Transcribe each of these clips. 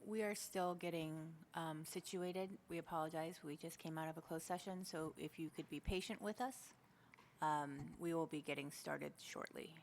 We are still getting situated. We apologize. We just came out of a closed session, so if you could be patient with us, we will be getting started shortly.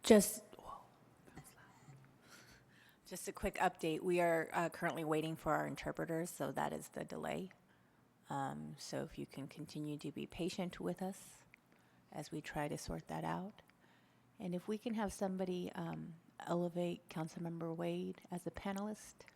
Just Just a quick update. We are currently waiting for our interpreters, so that is the delay. So if you can continue to be patient with us as we try to sort that out. And if we can have somebody elevate Councilmember Wade as a panelist.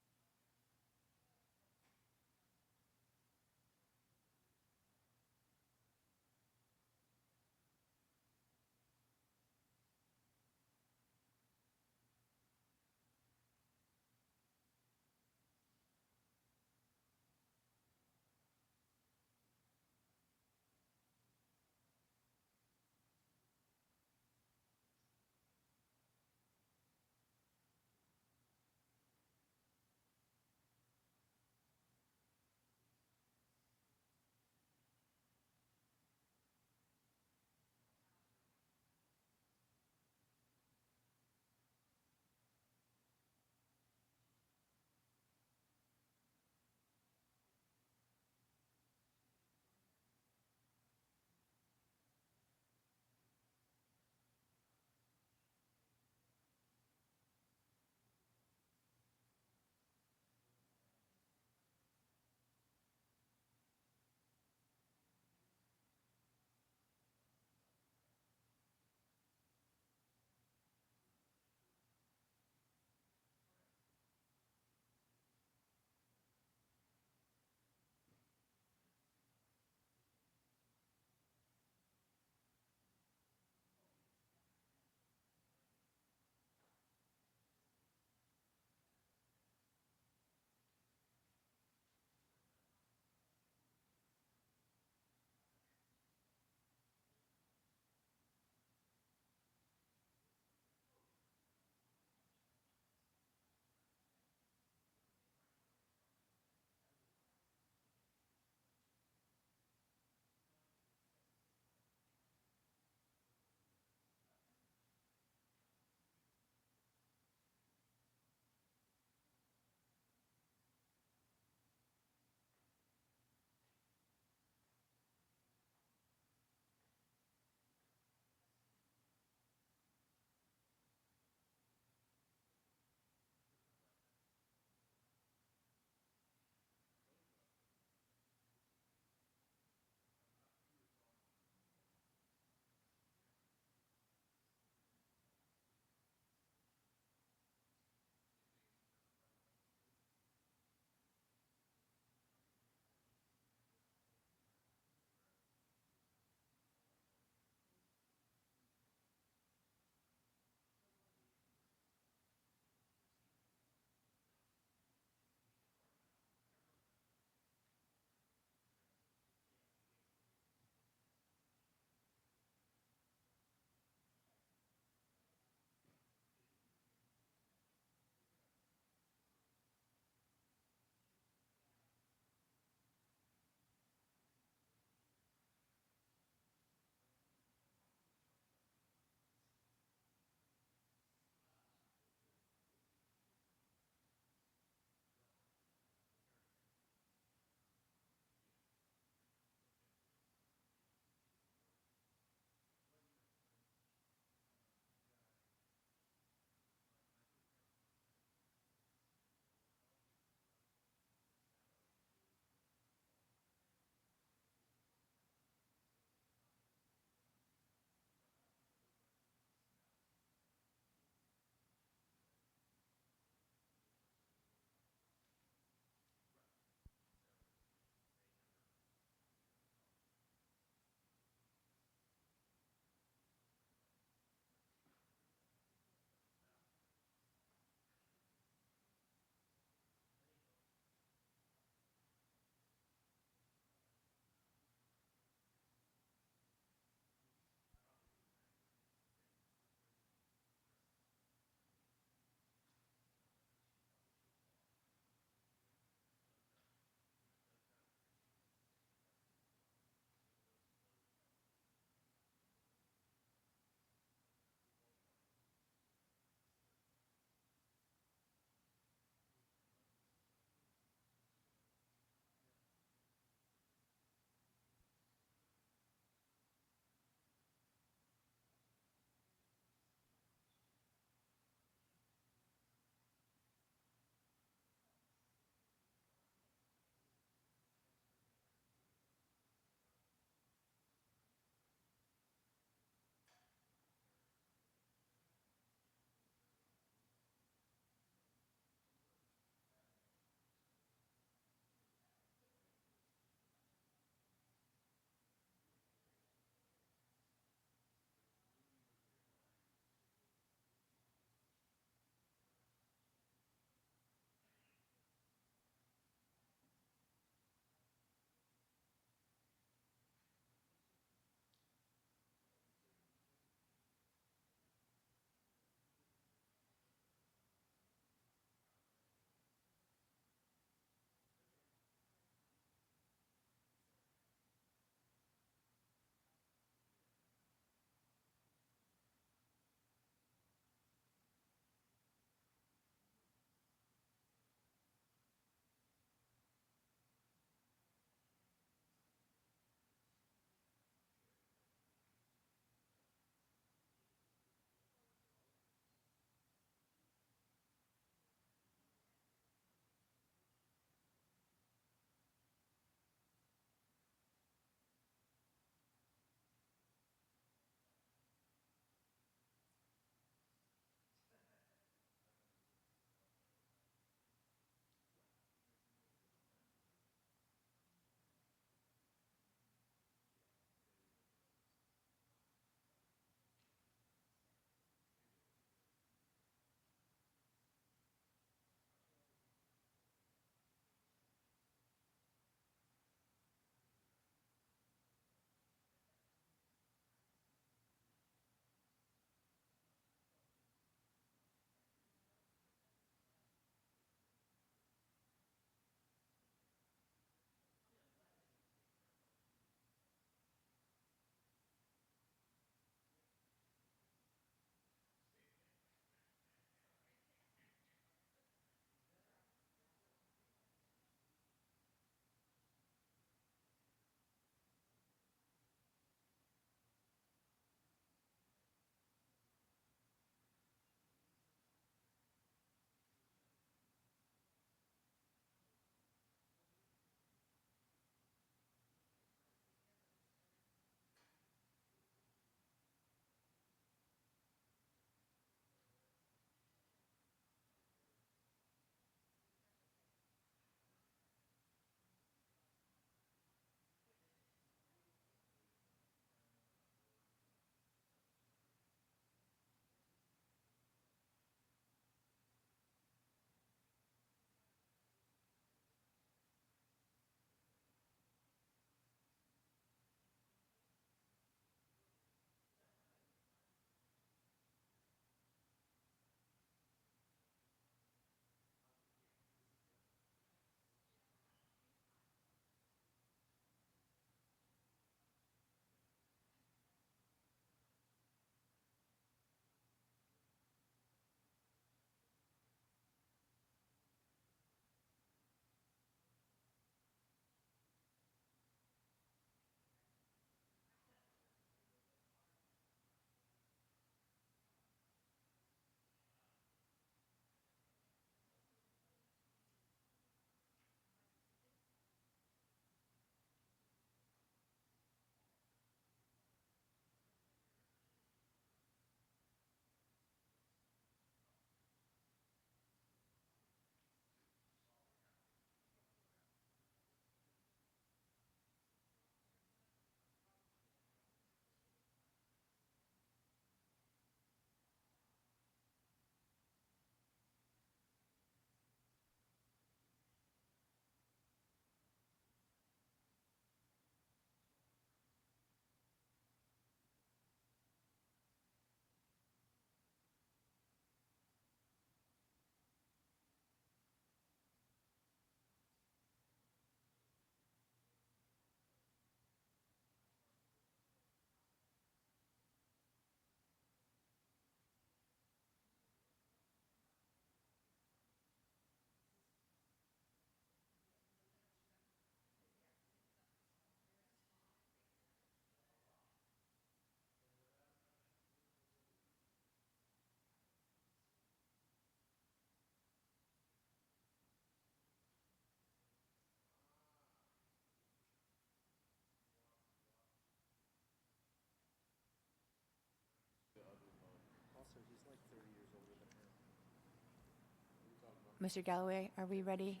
Mr. Galloway, are we ready?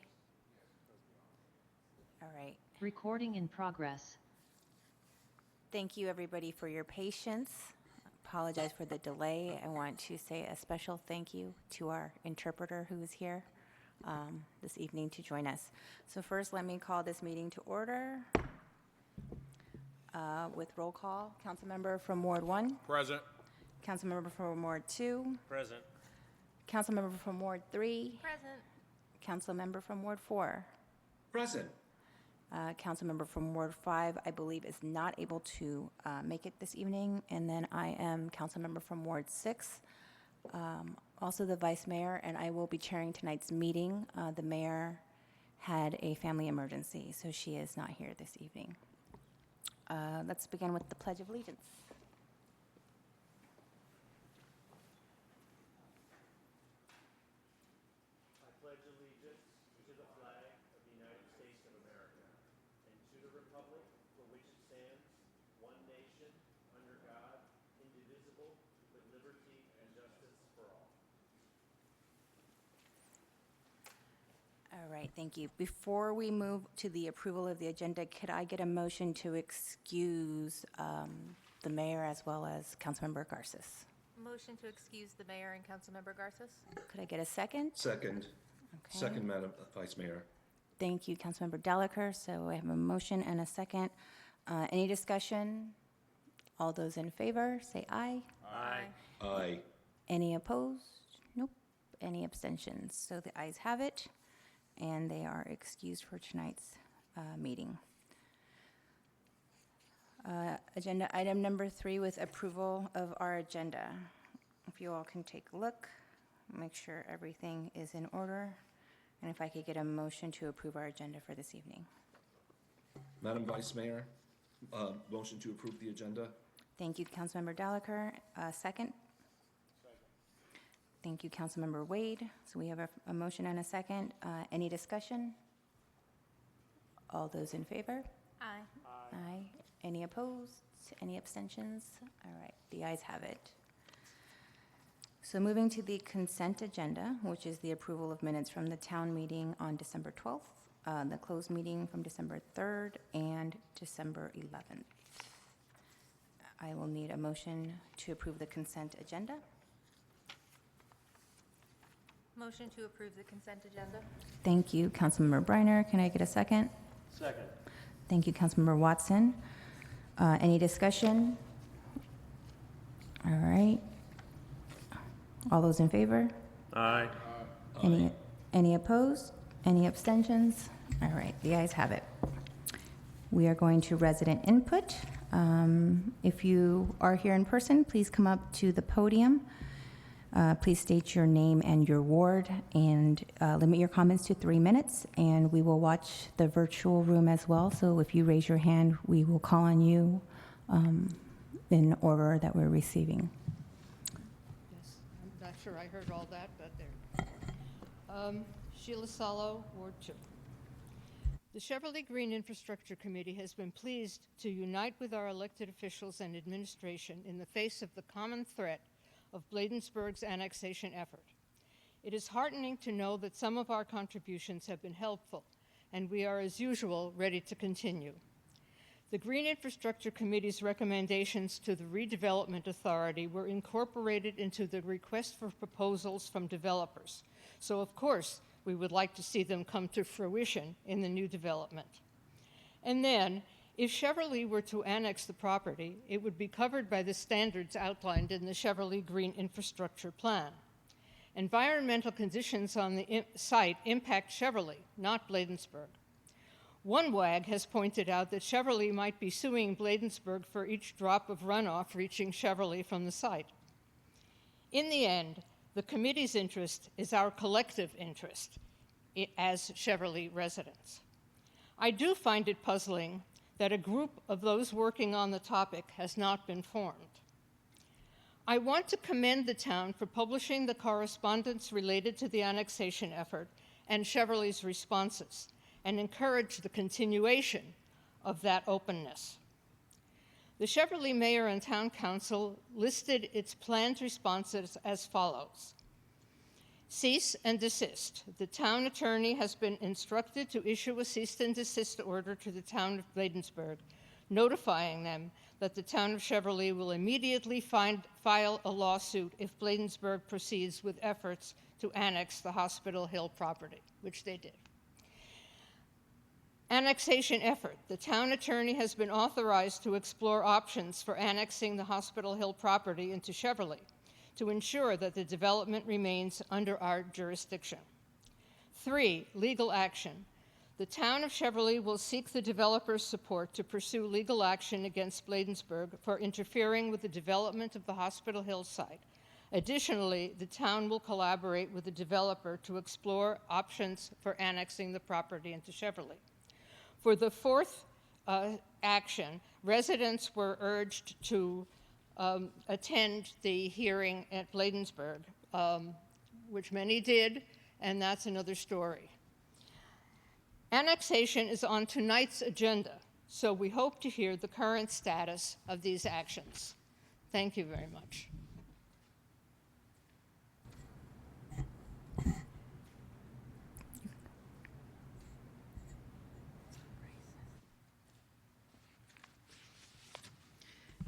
All right. Recording in progress. Thank you, everybody, for your patience. Apologize for the delay. I want to say a special thank you to our interpreter who is here this evening to join us. So first, let me call this meeting to order with roll call. Councilmember from Ward 1. Present. Councilmember from Ward 2. Present. Councilmember from Ward 3. Present. Councilmember from Ward 4. Present. Councilmember from Ward 5, I believe, is not able to make it this evening. And then I am Councilmember from Ward 6, also the Vice Mayor, and I will be chairing tonight's meeting. The Mayor had a family emergency, so she is not here this evening. Let's begin with the Pledge of Allegiance. I pledge allegiance to the flag of the United States of America and to the republic for which it stands, one nation, under God, indivisible, with liberty and justice for all. All right, thank you. Before we move to the approval of the agenda, could I get a motion to excuse the mayor as well as Councilmember Garces? Motion to excuse the mayor and Councilmember Garces. Could I get a second? Second. Okay. Second, Madam Vice Mayor. Thank you, Councilmember Delacour. So I have a motion and a second. Any discussion? All those in favor, say aye. Aye. Aye. Any opposed? Nope. Any abstentions? So the ayes have it, and they are excused for tonight's meeting. Agenda item number 3 with approval of our agenda. If you all can take a look, make sure everything is in order, and if I could get a motion to approve our agenda for this evening. Madam Vice Mayor, motion to approve the agenda. Thank you, Councilmember Delacour. Second? Thank you, Councilmember Wade. So we have a motion and a second. Any discussion? All those in favor? Aye. Aye. Any opposed? Any abstentions? All right, the ayes have it. So moving to the consent agenda, which is the approval of minutes from the town meeting on December 12th, the closed meeting from December 3rd, and December 11th. I will need a motion to approve the consent agenda. Motion to approve the consent agenda. Thank you, Councilmember Briner. Can I get a second? Second. Thank you, Councilmember Watson. Any discussion? All right. All those in favor? Aye. Any opposed? Any abstentions? All right, the ayes have it. We are going to resident input. If you are here in person, please come up to the podium. Please state your name and your ward, and limit your comments to 3 minutes, and we will watch the virtual room as well. So if you raise your hand, we will call on you in order that we're receiving. Yes, I'm not sure I heard all that, but there. Sheila Salo, Ward 2. The Cheverly Green Infrastructure Committee has been pleased to unite with our elected officials and administration in the face of the common threat of Bladensburg's annexation effort. It is heartening to know that some of our contributions have been helpful, and we are, as usual, ready to continue. The Green Infrastructure Committee's recommendations to the Redevelopment Authority were incorporated into the request for proposals from developers. So, of course, we would like to see them come to fruition in the new development. And then, if Cheverly were to annex the property, it would be covered by the standards outlined in the Cheverly Green Infrastructure Plan. Environmental conditions on the site impact Cheverly, not Bladensburg. One WAG has pointed out that Cheverly might be suing Bladensburg for each drop of runoff reaching Cheverly from the site. In the end, the committee's interest is our collective interest as Cheverly residents. I do find it puzzling that a group of those working on the topic has not been formed. I want to commend the town for publishing the correspondence related to the annexation effort and Cheverly's responses, and encourage the continuation of that openness. The Cheverly Mayor and Town Council listed its planned responses as follows. Cease and desist. The town attorney has been instructed to issue a cease and desist order to the town of Bladensburg, notifying them that the town of Cheverly will immediately file a lawsuit if Bladensburg proceeds with efforts to annex the Hospital Hill property, which they did. Annexation effort. The town attorney has been authorized to explore options for annexing the Hospital Hill property into Cheverly to ensure that the development remains under our jurisdiction. 3, legal action. The town of Cheverly will seek the developer's support to pursue legal action against Bladensburg for interfering with the development of the Hospital Hill site. Additionally, the town will collaborate with the developer to explore options for annexing the property into Cheverly. For the 4th action, residents were urged to attend the hearing at Bladensburg, which many did, and that's another story. Annexation is on tonight's agenda, so we hope to hear the current status of these actions. Thank you very much.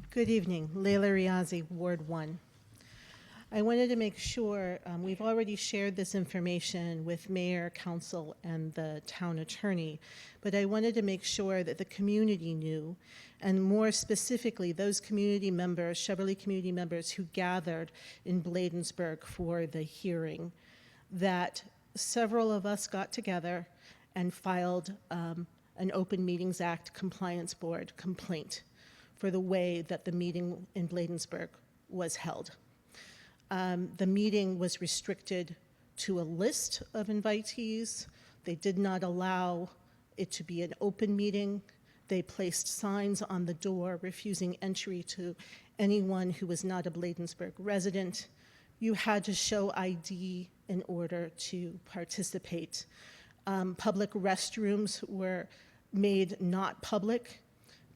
Good evening, Leila Riazi, Ward 1. I wanted to make sure, we've already shared this information with mayor, council, and the town attorney, but I wanted to make sure that the community knew, and more specifically, those community members, Cheverly community members who gathered in Bladensburg for the hearing, that several of us got together and filed an Open Meetings Act Compliance Board complaint for the way that the meeting in Bladensburg was held. The meeting was restricted to a list of invitees. They did not allow it to be an open meeting. They placed signs on the door refusing entry to anyone who was not a Bladensburg resident. You had to show ID in order to participate. Public restrooms were made not public.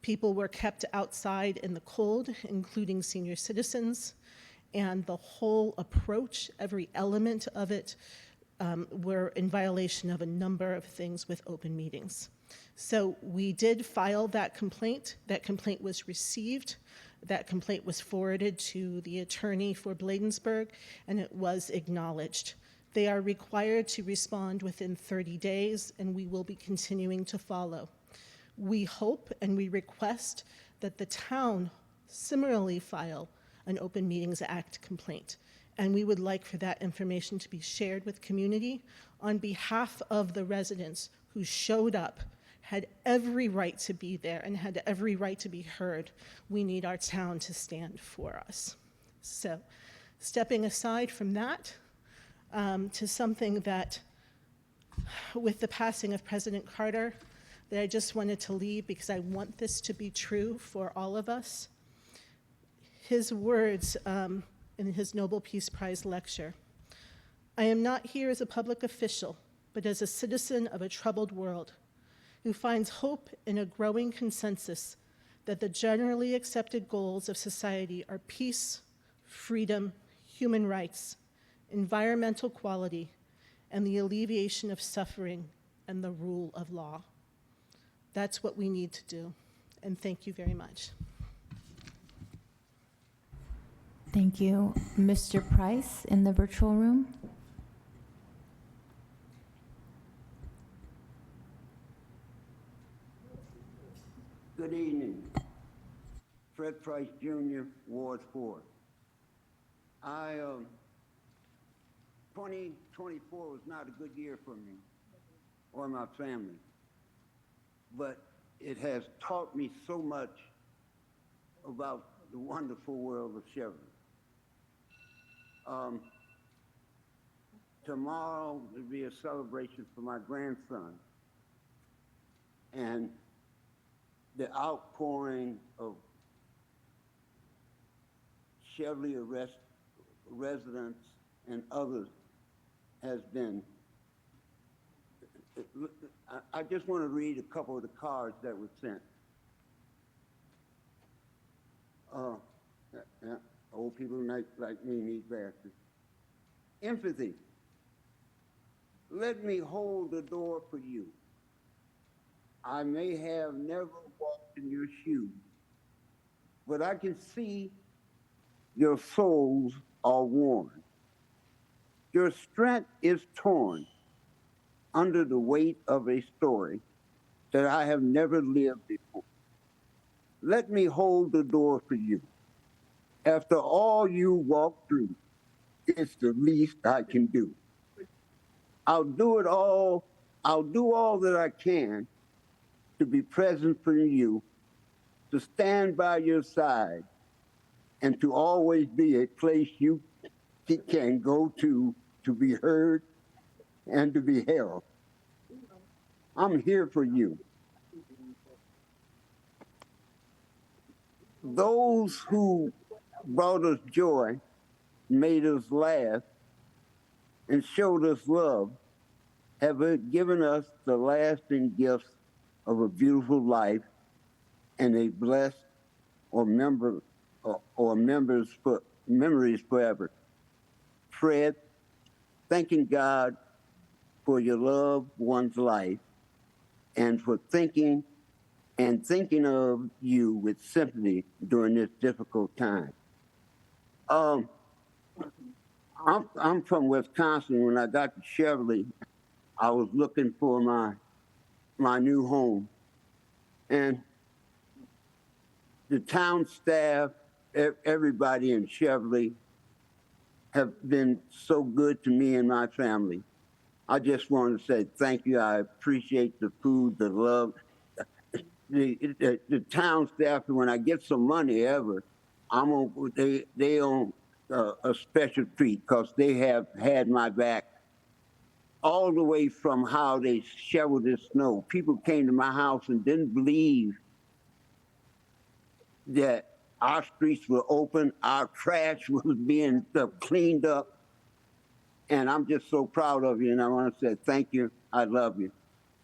People were kept outside in the cold, including senior citizens, and the whole approach, every element of it, were in violation of a number of things with open meetings. So we did file that complaint. That complaint was received. That complaint was forwarded to the attorney for Bladensburg, and it was acknowledged. They are required to respond within 30 days, and we will be continuing to follow. We hope and we request that the town similarly file an Open Meetings Act complaint. And we would like for that information to be shared with community on behalf of the residents who showed up, had every right to be there, and had every right to be heard. We need our town to stand for us. So, stepping aside from that, to something that, with the passing of President Carter, that I just wanted to leave because I want this to be true for all of us. His words in his Nobel Peace Prize lecture: "I am not here as a public official, but as a citizen of a troubled world who finds hope in a growing consensus that the generally accepted goals of society are peace, freedom, human rights, environmental quality, and the alleviation of suffering and the rule of law." That's what we need to do. And thank you very much. Thank you. Mr. Price in the virtual room. Good evening. Fred Price Jr., Ward 4. 2024 was not a good year for me or my family, but it has taught me so much about the wonderful world of Cheverly. Tomorrow will be a celebration for my grandson, and the outpouring of Cheverly residents and others has been. I just want to read a couple of the cards that were sent. Old people like me need glasses. Empathy. let me hold the door for you. I may have never walked in your shoes, but I can see your souls are worn. Your strength is torn under the weight of a story that I have never lived before. Let me hold the door for you. After all you walked through, it's the least I can do. I'll do it all. I'll do all that I can to be present for you, to stand by your side, and to always be a place you can go to be heard and to be held. I'm here for you. Those who brought us joy, made us laugh, and showed us love have given us the lasting gifts of a beautiful life and a blessed or member or memories forever. Fred, thanking God for your loved one's life and for thinking of you with sympathy during this difficult time. I'm from Wisconsin. When I got to Cheverly, I was looking for my new home, and the town staff, everybody in Cheverly, have been so good to me and my family. I just want to say thank you. I appreciate the food, the love. The town staff, when I get some money ever, they own a special treat because they have had my back all the way from how they shoveled the snow. People came to my house and didn't believe that our streets were open, our trash was being cleaned up, and I'm just so proud of you. And I want to say thank you. I love you.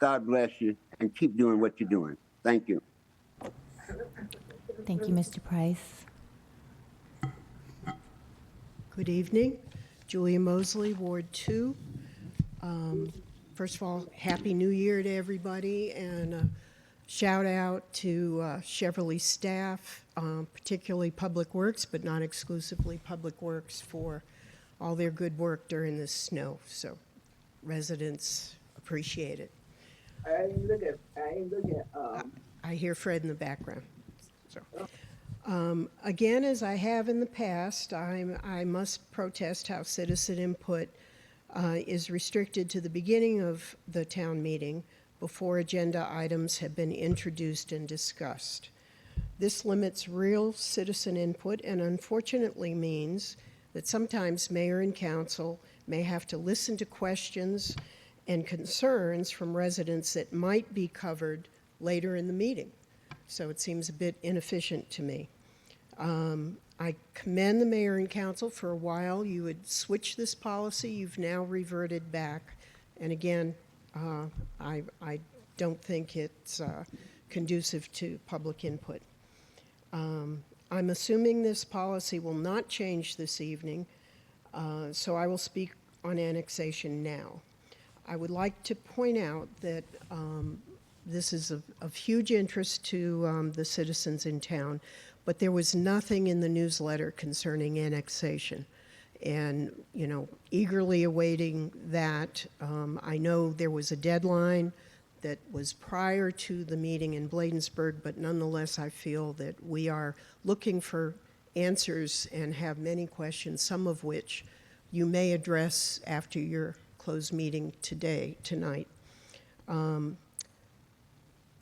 God bless you, and keep doing what you're doing. Thank you. Thank you, Mr. Price. Good evening. Julia Mosley, Ward 2. First of all, Happy New Year to everybody, and a shout out to Cheverly staff, particularly Public Works, but not exclusively Public Works, for all their good work during this snow. So residents appreciate it. I hear Fred in the background. So. Again, as I have in the past, I must protest how citizen input is restricted to the beginning of the town meeting before agenda items have been introduced and discussed. This limits real citizen input and unfortunately means that sometimes mayor and council may have to listen to questions and concerns from residents that might be covered later in the meeting. So it seems a bit inefficient to me. I commend the mayor and council. For a while you would switch this policy. You've now reverted back. And again, I don't think it's conducive to public input. I'm assuming this policy will not change this evening, so I will speak on annexation now. I would like to point out that this is of huge interest to the citizens in town, but there was nothing in the newsletter concerning annexation. And, you know, eagerly awaiting that. I know there was a deadline that was prior to the meeting in Bladensburg, but nonetheless, I feel that we are looking for answers and have many questions, some of which you may address after your closed meeting tonight.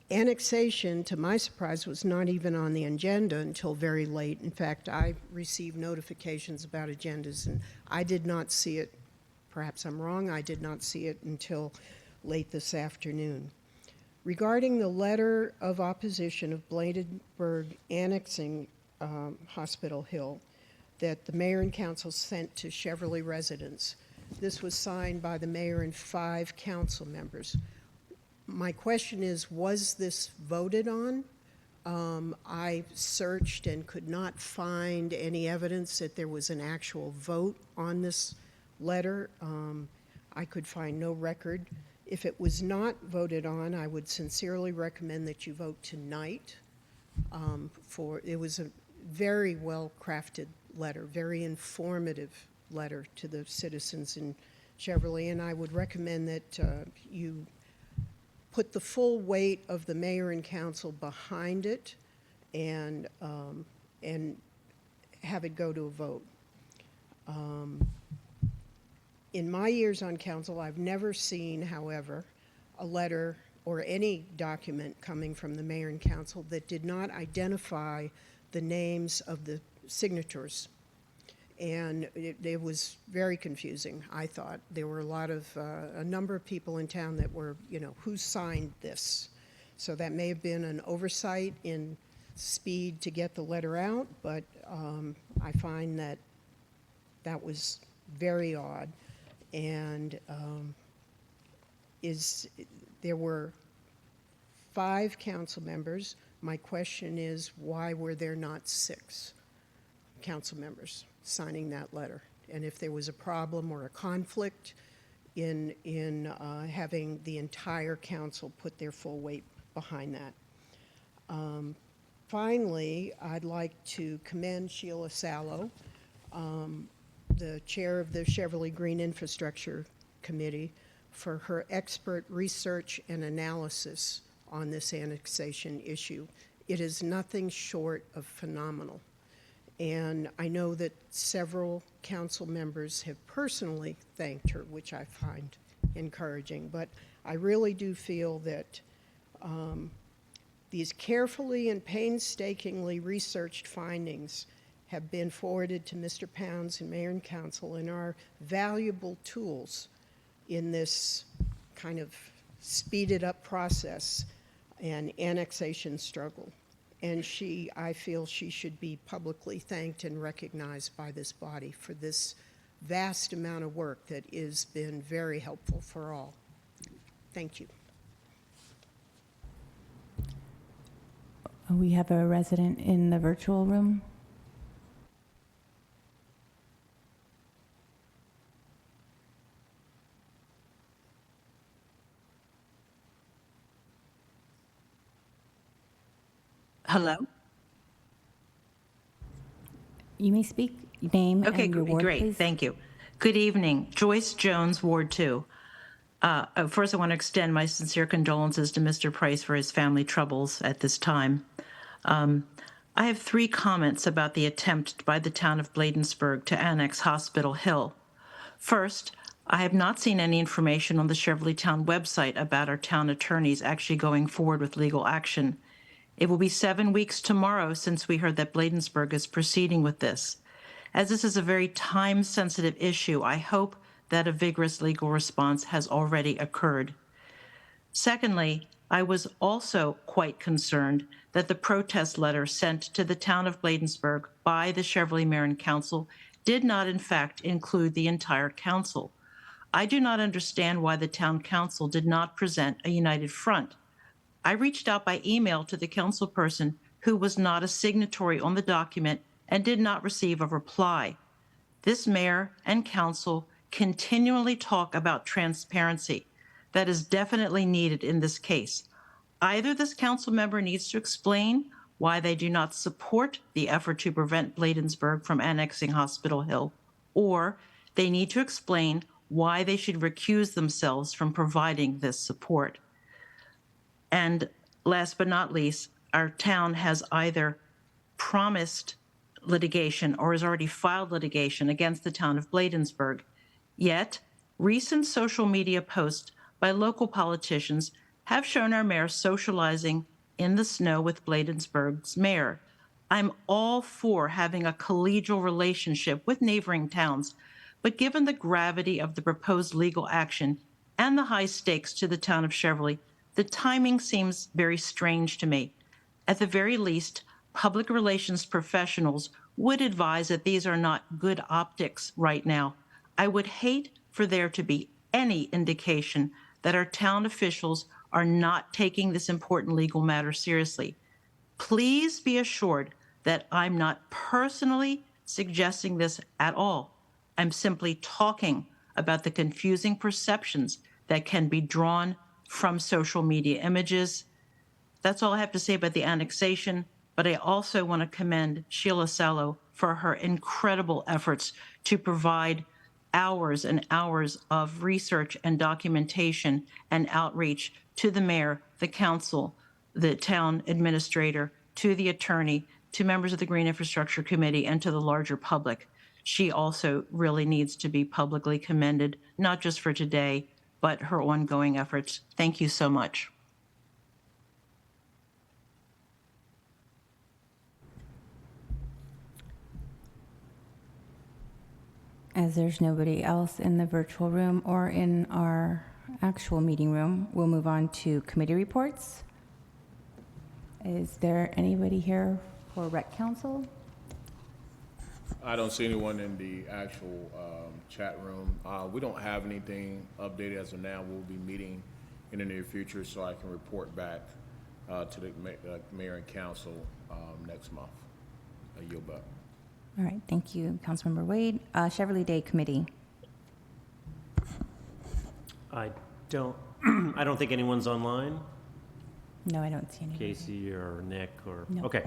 Annexation, to my surprise, was not even on the agenda until very late. In fact, I received notifications about agendas, and I did not see it. Perhaps I'm wrong. I did not see it until late this afternoon. Regarding the letter of opposition of Bladensburg annexing Hospital Hill that the mayor and council sent to Cheverly residents, this was signed by the mayor and 5 council members. My question is, was this voted on? I searched and could not find any evidence that there was an actual vote on this letter. I could find no record. If it was not voted on, I would sincerely recommend that you vote tonight. It was a very well-crafted letter, very informative letter to the citizens in Cheverly, and I would recommend that you put the full weight of the mayor and council behind it and have it go to a vote. In my years on council, I've never seen, however, a letter or any document coming from the mayor and council that did not identify the names of the signatures. And it was very confusing, I thought. There were a number of people in town that were, who signed this? So that may have been an oversight in speed to get the letter out, but I find that was very odd. And there were 5 council members. My question is, why were there not 6 council members signing that letter? And if there was a problem or a conflict in having the entire council put their full weight behind that. Finally, I'd like to commend Sheila Sallow, the chair of the Cheverly Green Infrastructure Committee, for her expert research and analysis on this annexation issue. It is nothing short of phenomenal. And I know that several council members have personally thanked her, which I find encouraging. But I really do feel that these carefully and painstakingly researched findings have been forwarded to Mr. Pounds and Mayor and Council and are valuable tools in this kind of speeded up process and annexation struggle. And I feel she should be publicly thanked and recognized by this body for this vast amount of work that has been very helpful for all. Thank you. We have a resident in the virtual room. Hello? You may speak, name Okay, and your ward, great. please. Thank you. Good evening. Joyce Jones, Ward 2. First, I want to extend my sincere condolences to Mr. Price for his family troubles at this time. I have 3 comments about the attempt by the town of Bladensburg to annex Hospital Hill. First, I have not seen any information on the Cheverly Town website about our town attorneys actually going forward with legal action. It will be 7 weeks tomorrow since we heard that Bladensburg is proceeding with this. As this is a very time-sensitive issue, I hope that a vigorous legal response has already occurred. Secondly, I was also quite concerned that the protest letter sent to the town of Bladensburg by the Cheverly Mayor and Council did not, in fact, include the entire council. I do not understand why the town council did not present a united front. I reached out by email to the councilperson who was not a signatory on the document and did not receive a reply. This mayor and council continually talk about transparency. That is definitely needed in this case. Either this council member needs to explain why they do not support the effort to prevent Bladensburg from annexing Hospital Hill, or they need to explain why they should recuse themselves from providing this support. And last but not least, our town has either promised litigation or has already filed litigation against the town of Bladensburg. Yet, recent social media posts by local politicians have shown our mayor socializing in the snow with Bladensburg's mayor. I'm all for having a collegial relationship with neighboring towns, but given the gravity of the proposed legal action and the high stakes to the town of Cheverly, the timing seems very strange to me. At the very least, public relations professionals would advise that these are not good optics right now. I would hate for there to be any indication that our town officials are not taking this important legal matter seriously. Please be assured that I'm not personally suggesting this at all. I'm simply talking about the confusing perceptions that can be drawn from social media images. That's all I have to say about the annexation, but I also want to commend Sheila Sallow for her incredible efforts to provide hours and hours of research and documentation and outreach to the mayor, the council, the town administrator, to the attorney, to members of the Green Infrastructure Committee, and to the larger public. She also really needs to be publicly commended, not just for today, but her ongoing efforts. Thank you so much. As there's nobody else in the virtual room or in our actual meeting room, we'll move on to committee reports. Is there anybody here for Rec Council? I don't see anyone in the actual chat room. We don't have anything updated as of now. We'll be meeting in the near future, so I can report back to the mayor and council next month. I yield back. All right, thank you, Councilmember Wade. Cheverly Day Committee. I don't, I don't think anyone's online. No, I don't see anybody. Casey or Nick or, No. okay.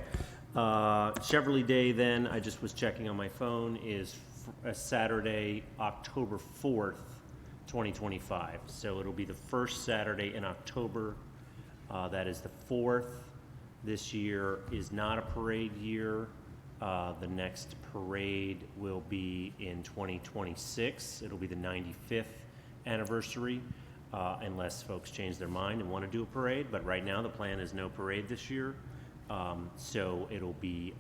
Cheverly Day then, I just was checking on my phone, is Saturday, October 4th, 2025. So it'll be the first Saturday in October. That is the 4th. This year is not a parade year. The next parade will be in 2026. It'll be the 95th anniversary, unless folks change their mind and want to do a parade. But right now, the plan is no parade this year. So it'll be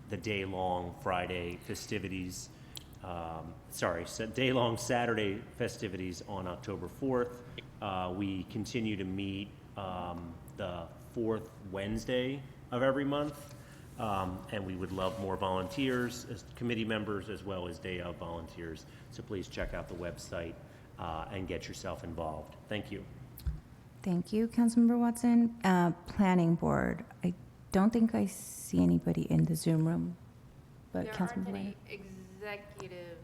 the day-long Friday festivities, day-long Saturday festivities on October 4th. We continue to meet the fourth Wednesday of every month. And we would love more volunteers as committee members as well as day of volunteers. So please check out the website and get yourself involved. Thank you. Thank you, Councilmember Watson. Planning Board. I don't think I see anybody in the Zoom room, but There aren't Councilmember any Ryder? executive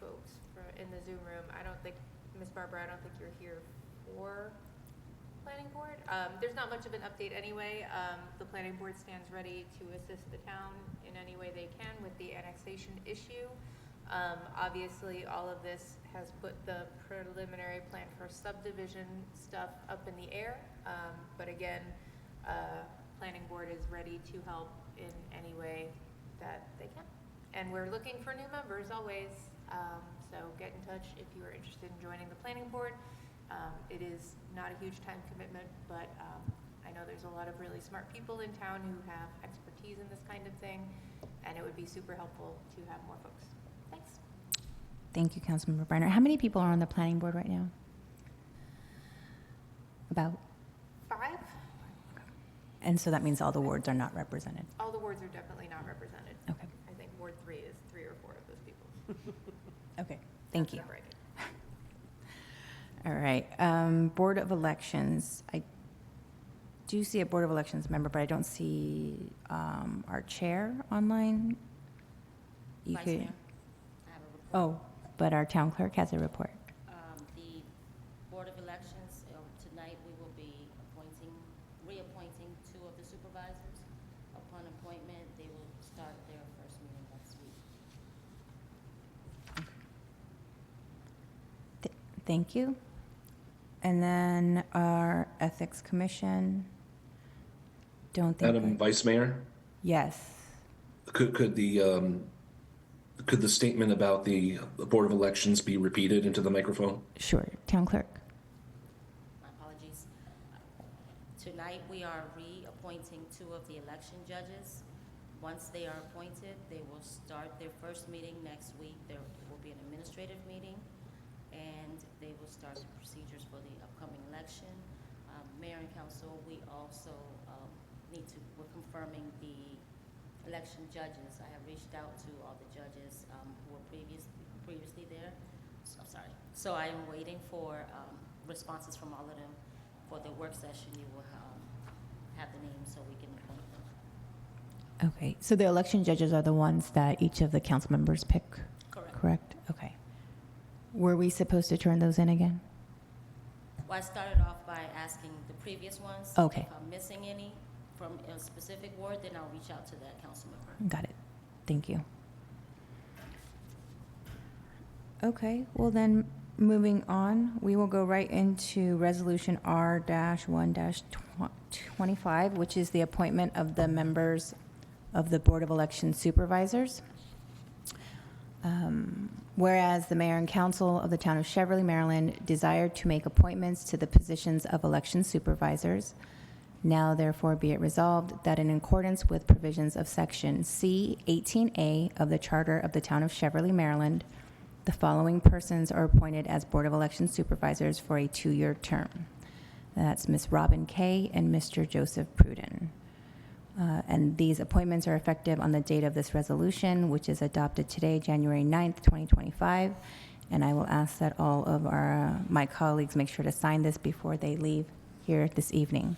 folks in the Zoom room. I don't think, Ms. Barbara, I don't think you're here for Planning Board. There's not much of an update anyway. The Planning Board stands ready to assist the town in any way they can with the annexation issue. Obviously, all of this has put the preliminary plan for subdivision stuff up in the air. But again, Planning Board is ready to help in any way that they can. And we're looking for new members always. So get in touch if you are interested in joining the Planning Board. It is not a huge time commitment, but I know there's a lot of really smart people in town who have expertise in this kind of thing, and it would be super helpful to have more folks. Thanks. Thank you, Councilmember Briner. How many people are on the Planning Board right now? About? 5? And so that means all the wards are not represented. All the wards are definitely not represented. Okay. I think Ward 3 is 3 or 4 of those people. Okay, thank you. That's not right. All right, Board of Elections. I do see a Board of Elections member, but I don't see our chair online. You Vice could- Mayor, I have a report. Oh, but our town clerk has a report. The Board of Elections, tonight we will be reappointing 2 of the supervisors. Upon appointment, they will start their first meeting next week. Thank you. And then our Ethics Commission. Don't think. Madam Vice Mayor, Yes. could the statement about the Board of Elections be repeated into the microphone? Sure, town clerk. My apologies. Tonight, we are reappointing 2 of the election judges. Once they are appointed, they will start their first meeting next week. There will be an administrative meeting, and they will start the procedures for the upcoming election. Mayor and council, we also we're confirming the election judges. I have reached out to all the judges who were previously there. So I am waiting for responses from all of them. For the work session, you will have the names so we can appoint them. Okay, so the election judges are the ones that each of the council members pick? Correct. Correct? Okay. Were we supposed to turn those in again? Well, I started off by asking the previous ones. Okay. If I'm missing any from a specific ward, then I'll reach out to that council member. Got it. Thank you. Okay, well then, moving on, we will go right into Resolution R-1-25, which is the appointment of the members of the Board of Election Supervisors. Whereas the mayor and council of the town of Cheverly, Maryland desire to make appointments to the positions of election supervisors, now therefore be it resolved that in accordance with provisions of Section C 18A of the Charter of the town of Cheverly, Maryland, the following persons are appointed as Board of Election Supervisors for a 2-year term. That's Ms. Robin Kay and Mr. Joseph Pruden. And these appointments are effective on the date of this resolution, which is adopted today, January 9th, 2025. And I will ask that all of my colleagues make sure to sign this before they leave here this evening.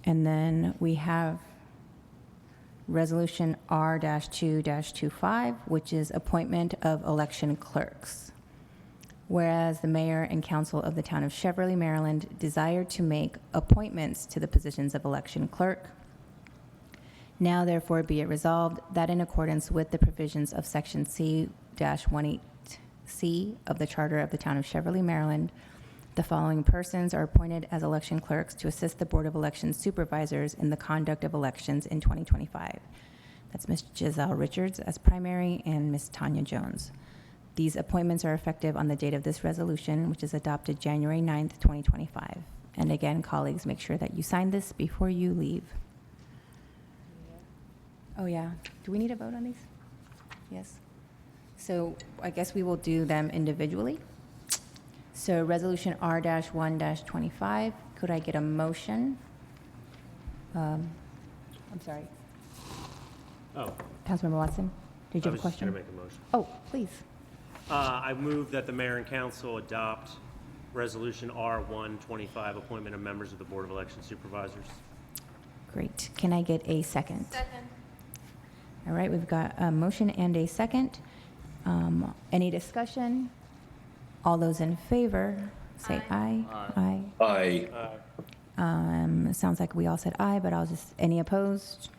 And then we have Resolution R-2-25, which is appointment of election clerks. Whereas the mayor and council of the town of Cheverly, Maryland desire to make appointments to the positions of election clerk, now therefore be it resolved that in accordance with the provisions of Section C-18C of the Charter of the town of Cheverly, Maryland, the following persons are appointed as election clerks to assist the Board of Election Supervisors in the conduct of elections in 2025. That's Ms. Giselle Richards as primary and Ms. Tanya Jones. These appointments are effective on the date of this resolution, which is adopted January 9th, 2025. And again, colleagues, make sure that you sign this before you leave. Oh, yeah. Do we need a vote on these? Yes. So I guess we will do them individually. So Resolution R-1-25, could I get a motion? I'm sorry. Oh, Councilmember Watson, did you have a I was just question? going to make a motion. Oh, please. I move that the mayor and council adopt Resolution R-125, appointment of members of the Board of Election Supervisors. Great. Can I get a second? Second. All right, we've got a motion and a second. Any discussion? All those in favor, say aye. Aye. Aye. Sounds like we all said aye, but I'll just, any opposed?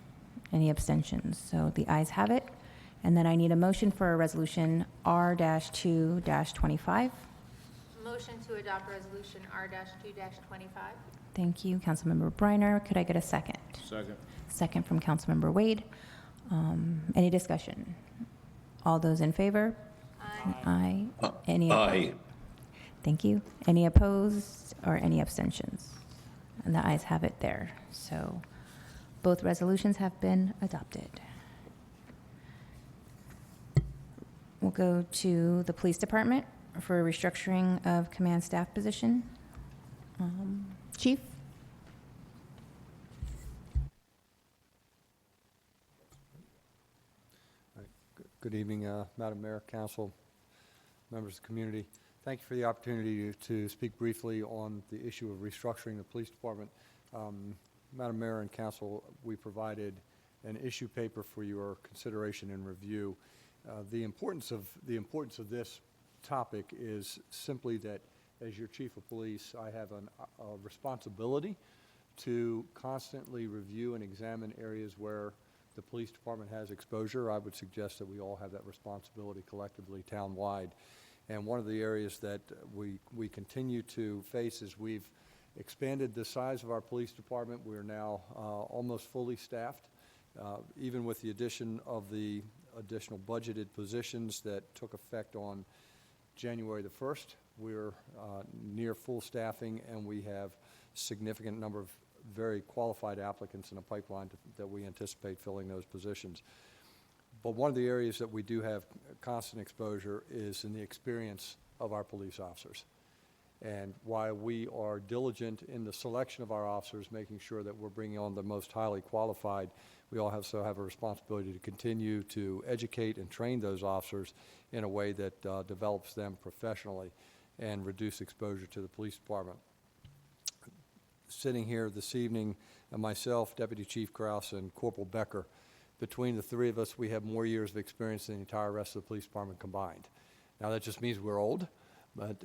Any abstentions? So the ayes have it. And then I need a motion for a resolution R-2-25. Motion to adopt resolution R-2-25. Thank you, Councilmember Briner. Could I get a second? Second. Second from Councilmember Wade. Any discussion? All those in favor? Aye. Aye. Any? Aye. Thank you. Any opposed or any abstentions? And the ayes have it there. So both resolutions have been adopted. We'll go to the Police Department for restructuring of command staff position. Chief? Good evening, Madam Mayor, Council, members of the community. Thank you for the opportunity to speak briefly on the issue of restructuring the police department. Madam Mayor and Council, we provided an issue paper for your consideration and review. The importance of this topic is simply that as your chief of police, I have a responsibility to constantly review and examine areas where the police department has exposure. I would suggest that we all have that responsibility collectively town-wide. And one of the areas that we continue to face is we've expanded the size of our police department. We're now almost fully staffed, even with the addition of the additional budgeted positions that took effect on January the 1st. We're near full staffing, and we have significant number of very qualified applicants in a pipeline that we anticipate filling those positions. But one of the areas that we do have constant exposure is in the experience of our police officers. And while we are diligent in the selection of our officers, making sure that we're bringing on the most highly qualified, we also have a responsibility to continue to educate and train those officers in a way that develops them professionally and reduce exposure to the police department. Sitting here this evening, myself, Deputy Chief Krause, and Corporal Becker, between the three of us, we have more years of experience than the entire rest of the police department combined. Now, that just means we're old, but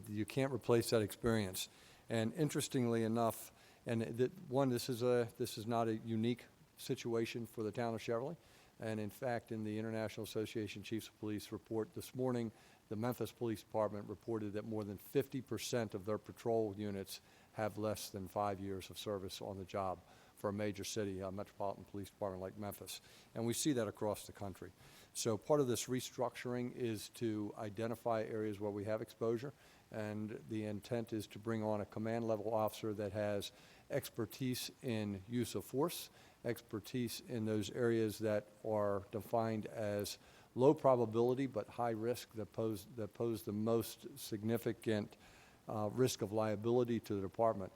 you can't replace that experience. And interestingly enough, this is not a unique situation for the town of Cheverly. And in fact, in the International Association of Chiefs of Police report this morning, the Memphis Police Department reported that more than 50% of their patrol units have less than 5 years of service on the job for a major city, a metropolitan police department like Memphis. And we see that across the country. So part of this restructuring is to identify areas where we have exposure, and the intent is to bring on a command level officer that has expertise in use of force, expertise in those areas that are defined as low probability but high risk, that pose the most significant risk of liability to the department,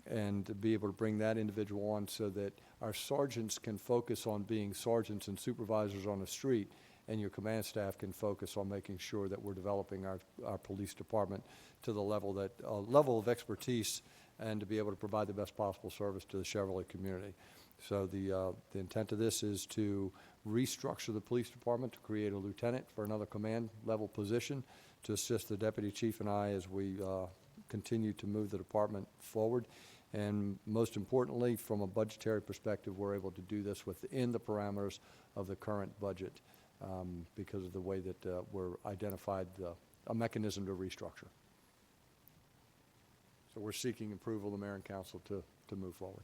and to be able to bring that individual on so that our sergeants can focus on being sergeants and supervisors on the street, and your command staff can focus on making sure that we're developing our police department to the level of expertise, and to be able to provide the best possible service to the Cheverly community. So the intent of this is to restructure the police department, to create a lieutenant for another command level position to assist the deputy chief and I as we continue to move the department forward. And most importantly, from a budgetary perspective, we're able to do this within the parameters of the current budget because of the way that we're identified a mechanism to restructure. So we're seeking approval of the mayor and council to move forward.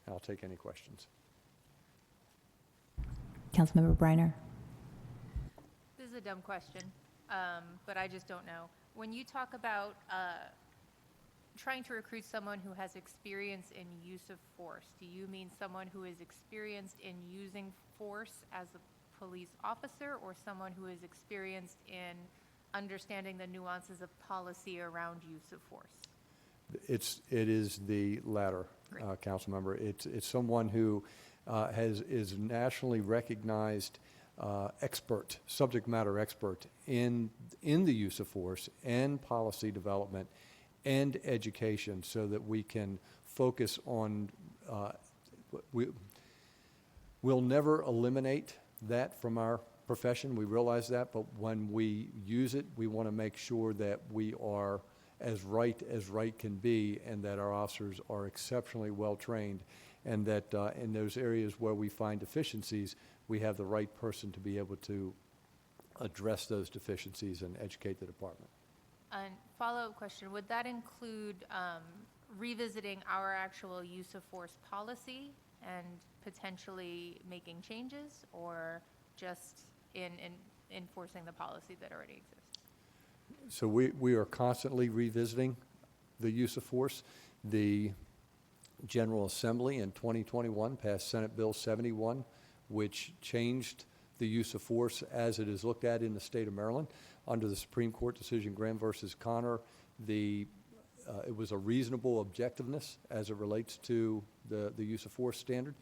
I'll take any questions. Councilmember Briner. This is a dumb question, but I just don't know. When you talk about trying to recruit someone who has experience in use of force, do you mean someone who is experienced in using force as a police officer, or someone who is experienced in understanding the nuances of policy around use of force? It is the latter, council member. It's someone who is nationally recognized expert, subject matter expert in the use of force and policy development and education, so that we can focus on. We'll never eliminate that from our profession. We realize that, but when we use it, we want to make sure that we are as right can be, and that our officers are exceptionally well trained, and that in those areas where we find deficiencies, we have the right person to be able to address those deficiencies and educate the department. And follow-up question, would that include revisiting our actual use of force policy and potentially making changes, or just in enforcing the policy that already exists? So we are constantly revisiting the use of force. The General Assembly in 2021 passed Senate Bill 71, which changed the use of force as it is looked at in the state of Maryland. Under the Supreme Court decision Graham versus Connor, it was a reasonable objectiveness as it relates to the use of force standard.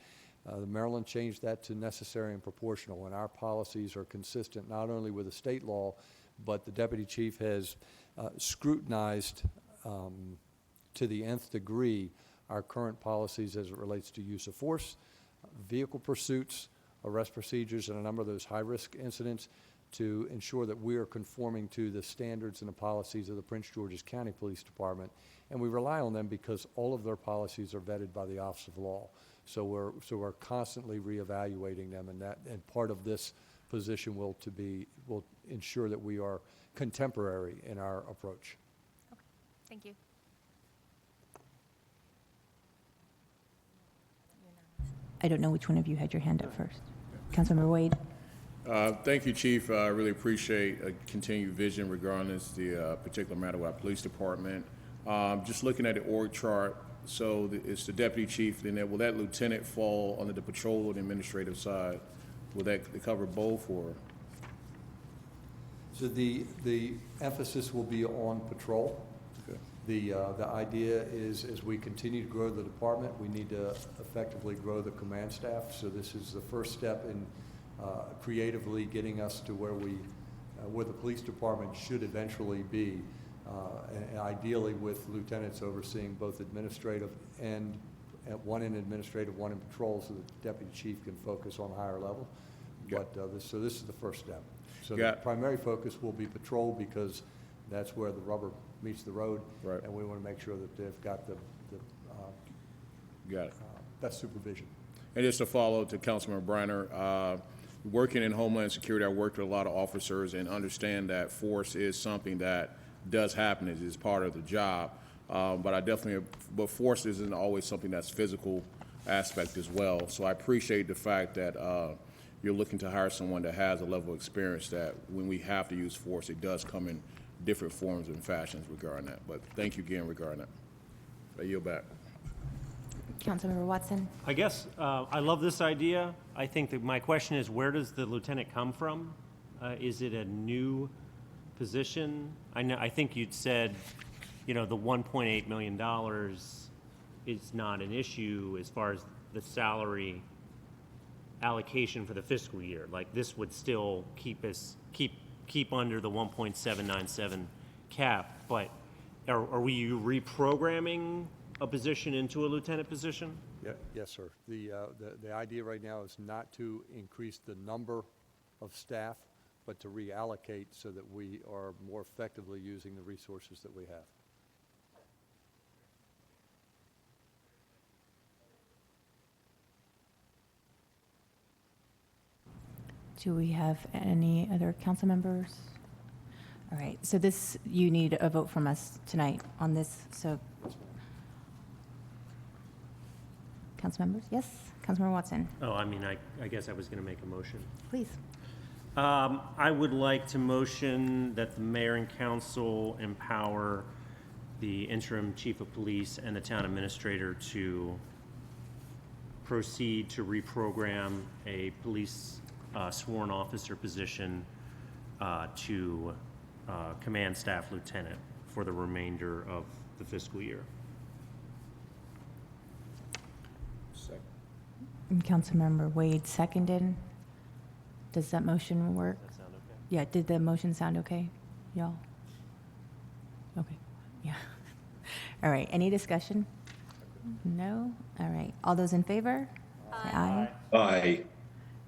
The Maryland changed that to necessary and proportional, and our policies are consistent not only with the state law, but the deputy chief has scrutinized to the nth degree our current policies as it relates to use of force, vehicle pursuits, arrest procedures, and a number of those high-risk incidents, to ensure that we are conforming to the standards and the policies of the Prince George's County Police Department. And we rely on them because all of their policies are vetted by the Office of Law. So we're constantly reevaluating them, and part of this position will ensure that we are contemporary in our approach. Okay, thank you. I don't know which one of you had your hand up first. Councilmember Wade. Thank you, Chief. I really appreciate a continued vision regarding the particular matter with our police department. Just looking at the org chart, so it's the deputy chief, then will that lieutenant fall under the patrol or the administrative side? Will that cover both, or? So the emphasis will be on patrol. Okay. The idea is, as we continue to grow the department, we need to effectively grow the command staff. So this is the first step in creatively getting us to where the police department should eventually be, and ideally with lieutenants overseeing both administrative and one in administrative, one in patrol, so that the deputy chief can focus on a higher level. Okay. But so this is the first step. So the Got- primary focus will be patrol because that's where the rubber meets the road. Right. And we want to make sure that they've got the Got it. best supervision. And just to follow to Councilman Briner, working in Homeland Security, I worked with a lot of officers and understand that force is something that does happen, it is part of the job. But force isn't always something that's physical aspect as well. So I appreciate the fact that you're looking to hire someone that has a level of experience that when we have to use force, it does come in different forms and fashions regarding that. But thank you again regarding that. I yield back. Councilmember Watson? I guess I love this idea. I think that my question is, where does the lieutenant come from? Is it a new position? I think you'd said, the $1.8 million is not an issue as far as the salary allocation for the fiscal year. Like, this would still keep under the 1.797 cap. But are we reprogramming a position into a lieutenant position? Yeah, yes, sir. The idea right now is not to increase the number of staff, but to reallocate so that we are more effectively using the resources that we have. Do we have any other council members? All right, so this, you need a vote from us tonight on this, so. Council members, yes? Councilmember Watson, I guess I was going to make a motion. please. I would like to motion that the mayor and council empower the interim chief of police and the town administrator to proceed to reprogram a police sworn officer position to command staff lieutenant for the remainder of the fiscal year. And Councilmember Wade seconded. Does that motion work? Does that sound okay? Yeah, did the motion sound okay, y'all? Okay, yeah. All right, any discussion? No? All right, all those in favor? Say aye. Aye.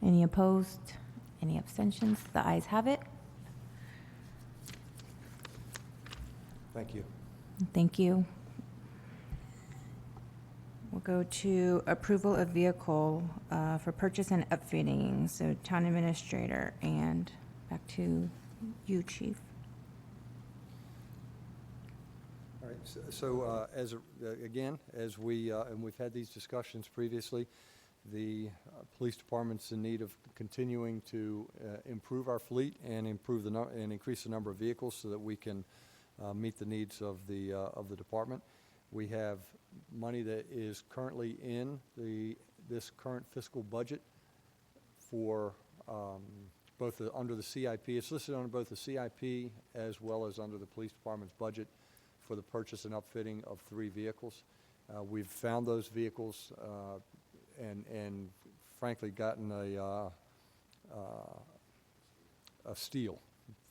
Any opposed? Any abstentions? The ayes have it. Thank you. Thank you. We'll go to approval of vehicle for purchase and upfitting. So town administrator, and back to you, chief. All right, again, as we, and we've had these discussions previously, the police department's in need of continuing to improve our fleet and increase the number of vehicles so that we can meet the needs of the department. We have money that is currently in this current fiscal budget for both under the CIP. It's listed under both the CIP as well as under the police department's budget for the purchase and upfitting of 3 vehicles. We've found those vehicles and frankly gotten a steal,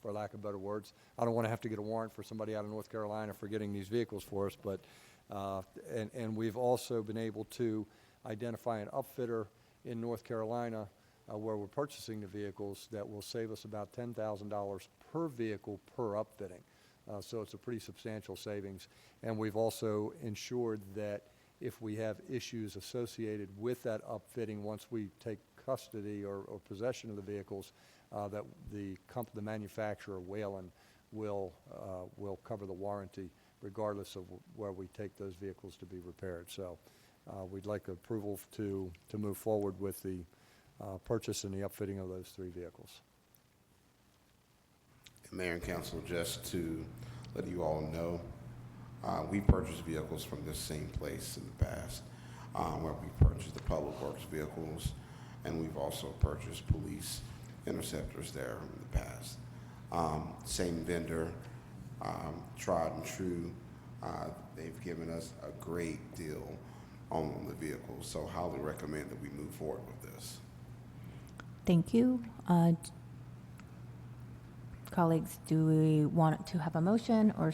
for lack of better words. I don't want to have to get a warrant for somebody out of North Carolina for getting these vehicles for us, but and we've also been able to identify an upfitter in North Carolina where we're purchasing the vehicles that will save us about $10,000 per vehicle per upfitting. So it's a pretty substantial savings. And we've also ensured that if we have issues associated with that upfitting, once we take custody or possession of the vehicles, that the manufacturer, Whalen, will cover the warranty regardless of where we take those vehicles to be repaired. So we'd like approval to move forward with the purchase and the upfitting of those 3 vehicles. Mayor and Council, just to let you all know, we purchased vehicles from this same place in the past, where we purchased the public works vehicles, and we've also purchased police interceptors there in the past. Same vendor, tried and true. They've given us a great deal on the vehicles, so highly recommend that we move forward with this. Thank you. Colleagues, do we want to have a motion or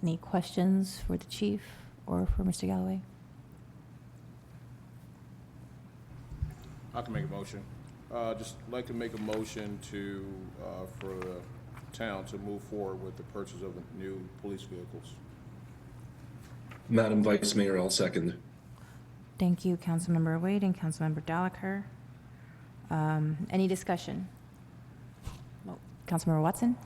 any questions for the chief or for Mr. Galloway? I can make a motion. Just like to make a motion to, for the town to move forward with the purchase of new police vehicles. Madam Vice Mayor, I'll second. Thank you, Councilmember Wade and Councilmember Delacour. Any discussion? Oh, Councilmember Watson?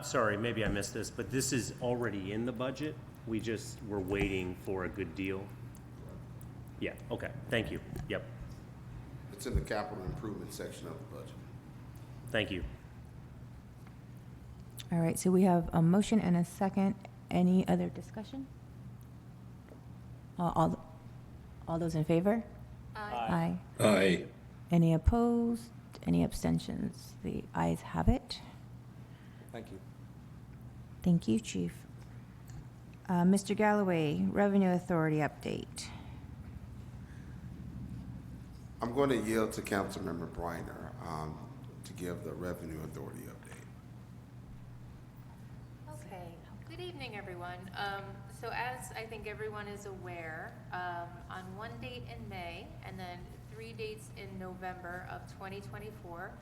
Sorry, maybe I missed this, but this is already in the budget? We're waiting for a good deal? Yeah, okay, thank you. Yep, It's in the capital improvement section of the budget. thank you. All right, so we have a motion and a second. Any other discussion? All those in favor? Aye. Aye. Any opposed? Any abstentions? The ayes have it. Thank you. Thank you, Chief. Mr. Galloway, Revenue Authority update. I'm going to yield to Councilmember Briner to give the Revenue Authority update. Okay, good evening, everyone. So as I think everyone is aware, on one date in May and then 3 dates in November of 2024,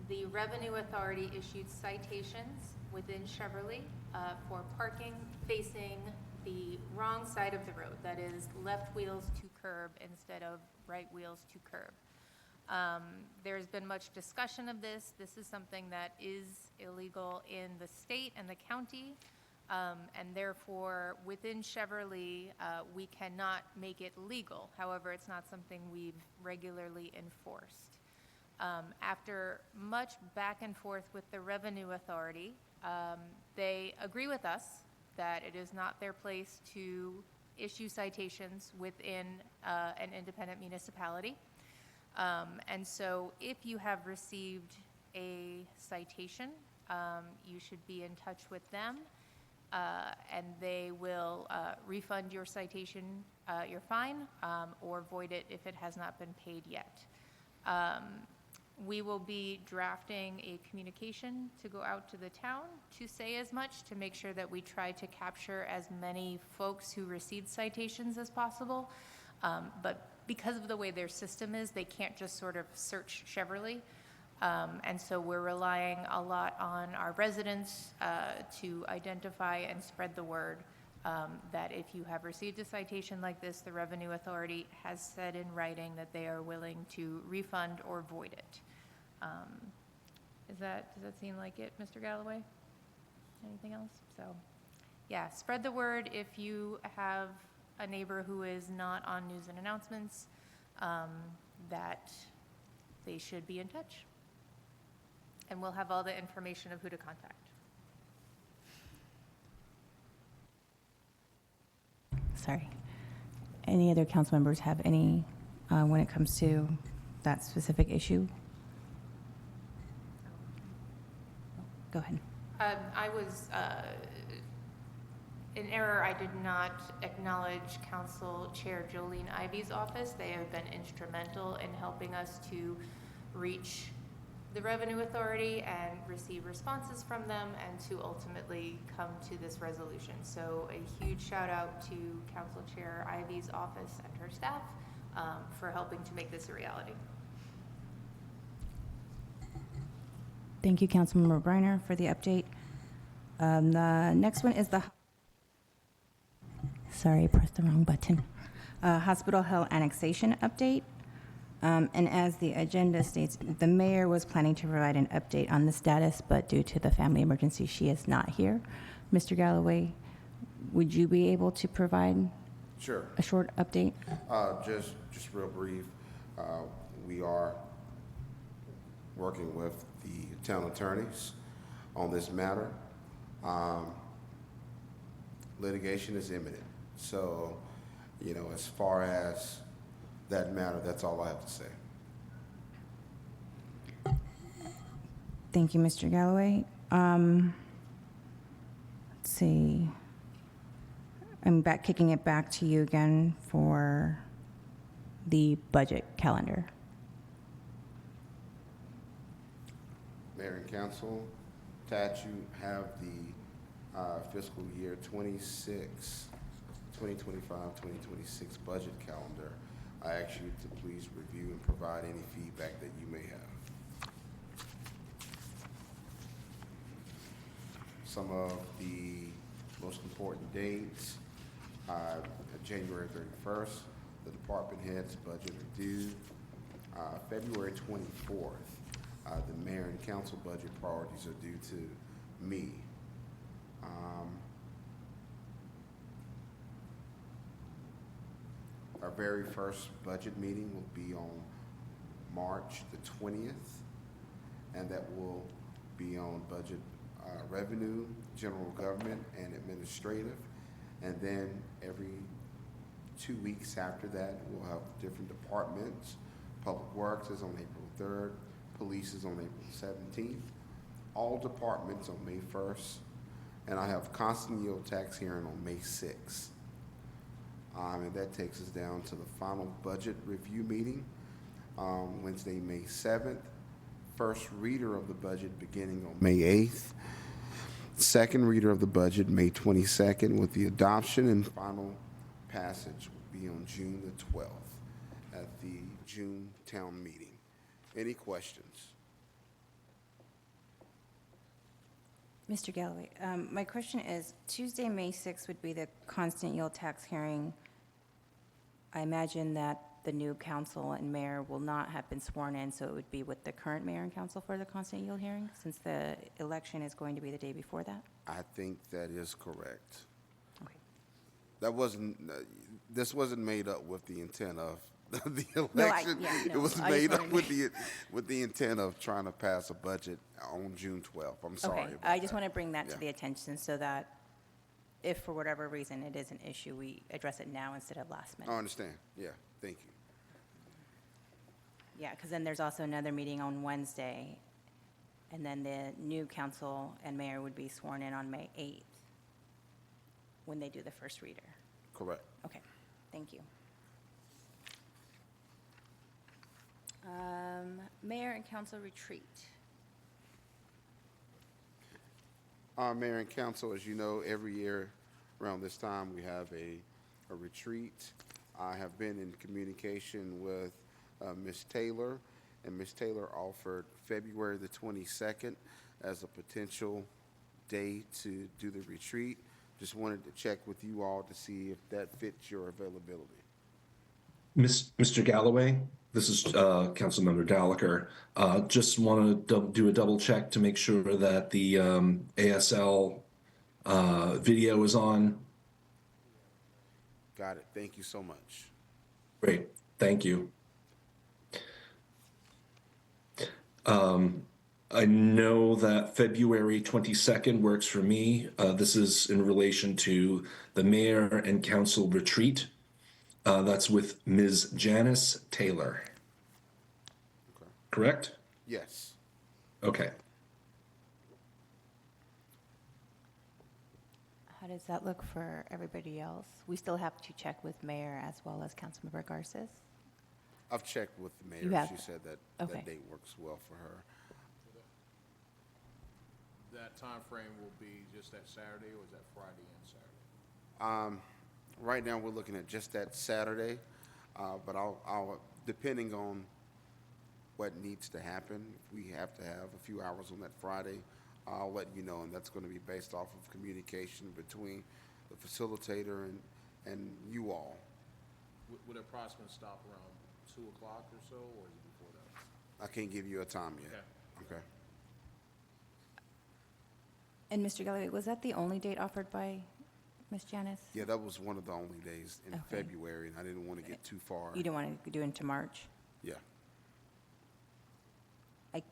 the Revenue Authority issued citations within Cheverly for parking facing the wrong side of the road, that is left wheels to curb instead of right wheels to curb. There's been much discussion of this. This is something that is illegal in the state and the county, and therefore within Cheverly, we cannot make it legal. However, it's not something we've regularly enforced. After much back and forth with the Revenue Authority, they agree with us that it is not their place to issue citations within an independent municipality. And so if you have received a citation, you should be in touch with them, and they will refund your citation, your fine, or void it if it has not been paid yet. We will be drafting a communication to go out to the town to say as much, to make sure that we try to capture as many folks who received citations as possible. But because of the way their system is, they can't just sort of search Cheverly. And so we're relying a lot on our residents to identify and spread the word that if you have received a citation like this, the Revenue Authority has said in writing that they are willing to refund or void it. Does that seem like it, Mr. Galloway? Anything else? So, yeah, spread the word if you have a neighbor who is not on news and announcements, that they should be in touch. And we'll have all the information of who to contact. Sorry. Any other council members have any, when it comes to that specific issue? Go ahead. I was in error. I did not acknowledge Council Chair Jolene Ivy's office. They have been instrumental in helping us to reach the Revenue Authority and receive responses from them and to ultimately come to this resolution. So a huge shout out to Council Chair Ivy's office and her staff for helping to make this a reality. Thank you, Councilmember Briner, for the update. The next one is sorry, I pressed the wrong button. Hospital Hill annexation update. And as the agenda states, the mayor was planning to provide an update on the status, but due to the family emergency, she is not here. Mr. Galloway, would you be able to provide Sure. a short update? Just real brief. We are working with the town attorneys on this matter. Litigation is imminent. So, as far as that matter, that's all I have to say. Thank you, Mr. Galloway. Let's see. I'm kicking it back to you again for the budget calendar. Mayor and council, attached, you have the fiscal year 2025, 2026 budget calendar I ask you to please review and provide any feedback that you may have. Some of the most important dates, January 31st, the department head's budget are due. February 24th, the mayor and council budget priorities are due to me. Our very first budget meeting will be on March the 20th, and that will be on budget revenue, general government, and administrative. And then every 2 weeks after that, we'll have different departments. Public Works is on April 3rd, Police is on April 17th, all departments on May 1st, and I have constant yield tax hearing on May 6th. And that takes us down to the final budget review meeting, Wednesday, May 7th. First reader of the budget beginning on May 8th. Second reader of the budget, May 22nd, with the adoption and final passage will be on June the 12th at the June town meeting. Any questions? Mr. Galloway, my question is, Tuesday, May 6th would be the constant yield tax hearing. I imagine that the new council and mayor will not have been sworn in, so it would be with the current mayor and council for the constant yield hearing, since the election is going to be the day before that? I think that is correct. Okay. That wasn't, this wasn't made up with the intent of the No, election. yeah, no, It was I just made up wanted with the intent of trying to pass a budget on June 12th. I'm sorry Okay, about I just that. want to bring that to Yeah. the attention so that if for whatever reason it is an issue, we address it now instead of last minute. I understand. Yeah, thank you. Yeah, because then there's also another meeting on Wednesday, and then the new council and mayor would be sworn in on May 8th when they do the first reader. Correct. Okay, thank you. Mayor and council retreat. Mayor and council, as you know, every year around this time, we have a retreat. I have been in communication with Ms. Taylor, and Ms. Taylor offered February the 22nd as a potential day to do the retreat. Just wanted to check with you all to see if that fits your availability. Mr. Galloway, this is Councilmember Dalaker. Just want to do a double check to make sure that the ASL video is on. Got it. Thank you so much. Great, thank you. I know that February 22nd works for me. This is in relation to the mayor and council retreat. That's with Ms. Janice Taylor. Okay. Correct? Yes. Okay. How does that look for everybody else? We still have to check with mayor as well as Councilmember Garces. I've checked with the You mayor. have? She said that Okay. that date works well for her. That time frame will be just that Saturday, or is that Friday and Saturday? Right now, we're looking at just that Saturday, but I'll, depending on what needs to happen, if we have to have a few hours on that Friday, I'll let you know, and that's going to be based off of communication between the facilitator and you all. Would approximate stop around 2 o'clock or so, or is it before that? I can't give you a time yet. Okay. And Mr. Galloway, was that the only date offered by Ms. Janice? Yeah, that was one of the only days in Okay. February, and I didn't want to get too far. You didn't want to do it into March? Yeah. I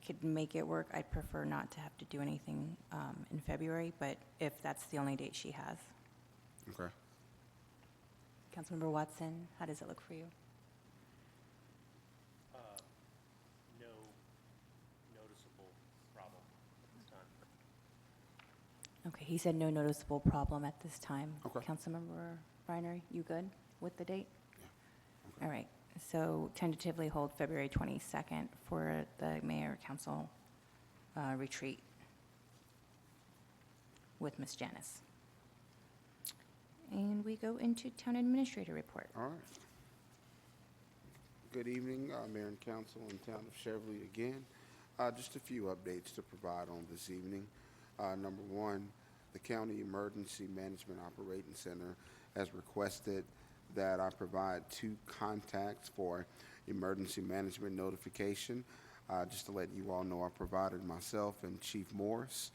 could make it work. I'd prefer not to have to do anything in February, but if that's the only date she has. Okay. Councilmember Watson, how does it look for you? No noticeable problem at this time. Okay, he said no noticeable problem at this time. Okay. Councilmember Reiner, you good with the date? All right, so tentatively hold February 22nd for the mayor-council retreat with Ms. Janice. And we go into town administrator report. All right. Good evening, Mayor and Council in town of Cheverly again. Just a few updates to provide on this evening. Number one, the County Emergency Management Operating Center has requested that I provide 2 contacts for emergency management notification. Just to let you all know, I provided myself and Chief Morris.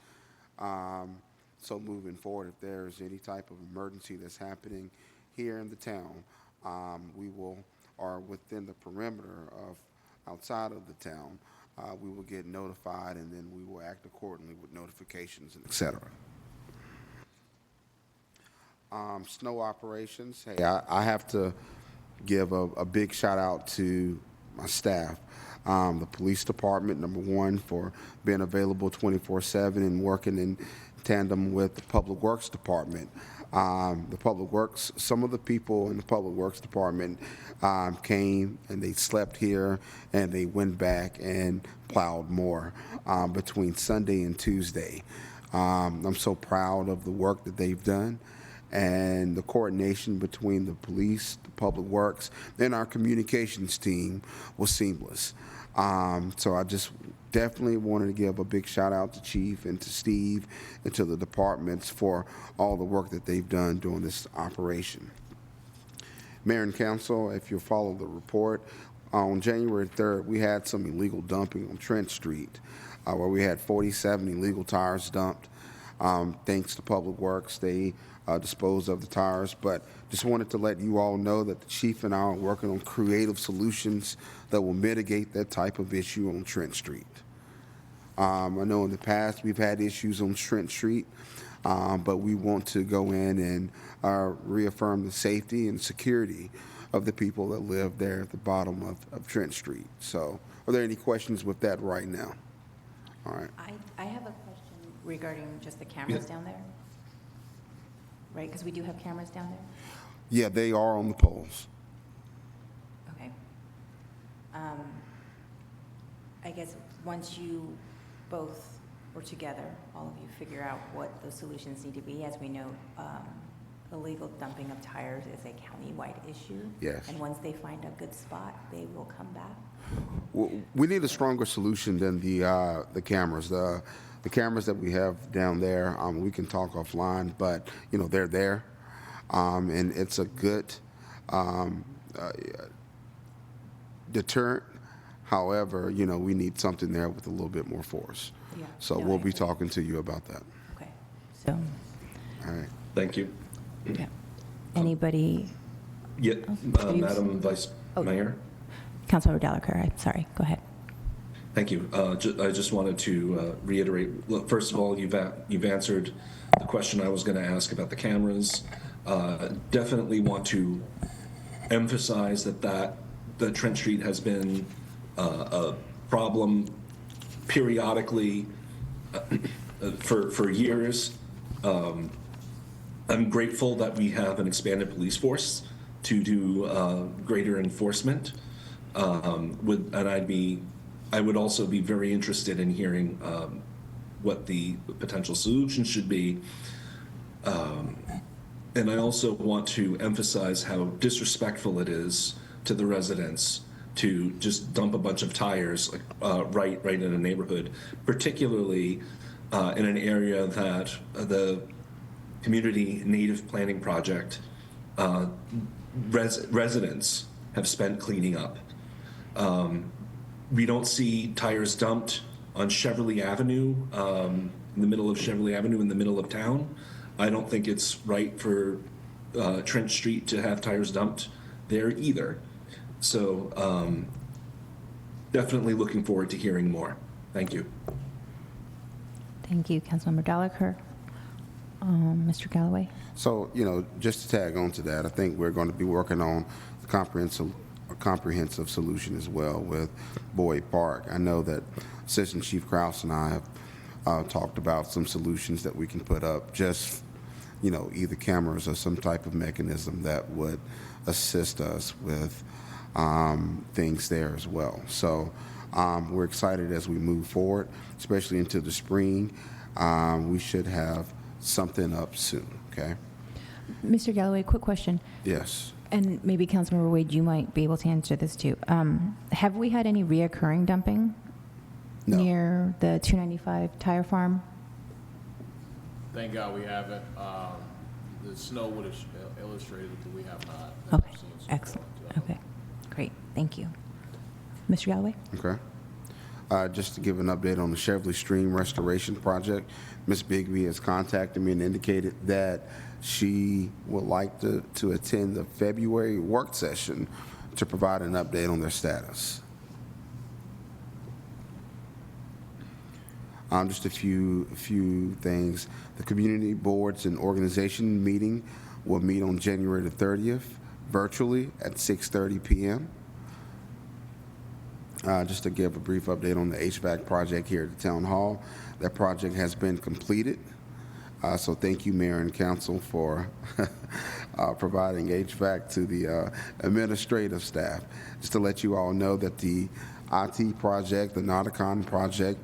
So moving forward, if there's any type of emergency that's happening here in the town, we will, or within the perimeter of outside of the town, we will get notified, and then we will act accordingly with notifications, and et cetera. Snow operations, hey, I have to give a big shout out to my staff. The police department, number one, for being available 24/7 and working in tandem with the Public Works Department. The Public Works, some of the people in the Public Works Department came and they slept here and they went back and plowed more between Sunday and Tuesday. I'm so proud of the work that they've done, and the coordination between the police, the Public Works, and our communications team was seamless. So I just definitely wanted to give a big shout out to Chief and to Steve and to the departments for all the work that they've done during this operation. Mayor and Council, if you follow the report, on January 3rd, we had some illegal dumping on Trent Street, where we had 47 illegal tires dumped. Thanks to Public Works, they disposed of the tires, but just wanted to let you all know that the chief and I are working on creative solutions that will mitigate that type of issue on Trent Street. I know in the past we've had issues on Trent Street, but we want to go in and reaffirm the safety and security of the people that live there at the bottom of Trent Street. So are there any questions with that right now? All right. I have a question regarding just the cameras down there. Right, because we do have cameras down there? Yeah, they are on the poles. Okay. I guess once you both were together, all of you figure out what the solutions need to be. As we know, illegal dumping of tires is a county-wide issue. Yes. And once they find a good spot, they will come back. We need a stronger solution than the cameras. The cameras that we have down there, we can talk offline, but you know they're there, and it's a good deterrent. However, you know we need something there with a little bit more force. Yeah. So No, we'll I be agree. talking to you about that. Okay. So, All right. Thank you. yeah. Anybody? Yeah, you- Madam Vice Mayor. Councilor Delacour, I'm sorry. Go ahead. Thank you. I just wanted to reiterate, look, first of all, you've answered the question I was going to ask about the cameras. Definitely want to emphasize that Trent Street has been a problem periodically for years. I'm grateful that we have an expanded police force to do greater enforcement. I would also be very interested in hearing what the potential solution should be. And I also want to emphasize how disrespectful it is to the residents to just dump a bunch of tires right in a neighborhood, particularly in an area that the Community Native Planning Project residents have spent cleaning up. We don't see tires dumped on Cheverly Avenue, in the middle of Cheverly Avenue, in the middle of town. I don't think it's right for Trent Street to have tires dumped there either. So definitely looking forward to hearing more. Thank you. Thank you, Councilmember Delacour. Mr. Galloway? So, you know, just to tag on to that, I think we're going to be working on a comprehensive solution as well with Boyd Park. I know that Assistant Chief Krause and I have talked about some solutions that we can put up, just, you know, either cameras or some type of mechanism that would assist us with things there as well. So we're excited as we move forward, especially into the spring. We should have something up soon, okay? Mr. Galloway, quick question. Yes. And maybe Councilmember Wade, you might be able to answer this too. Have we had any reoccurring dumping No. near the 295 tire farm? Thank God we haven't. The snow would have illustrated that we have not. Okay, excellent. Okay, great, thank you. Mr. Galloway? Okay. Just to give an update on the Cheverly Stream Restoration Project, Ms. Bigby has contacted me and indicated that she would like to attend the February work session to provide an update on their status. Just a few things. The community boards and organization meeting will meet on January the 30th, virtually at 6:30 p.m. Just to give a brief update on the HVAC project here at the Town Hall. That project has been completed. So thank you, Mayor and Council, for providing HVAC to the administrative staff. Just to let you all know that the IT project, the Nauticon project,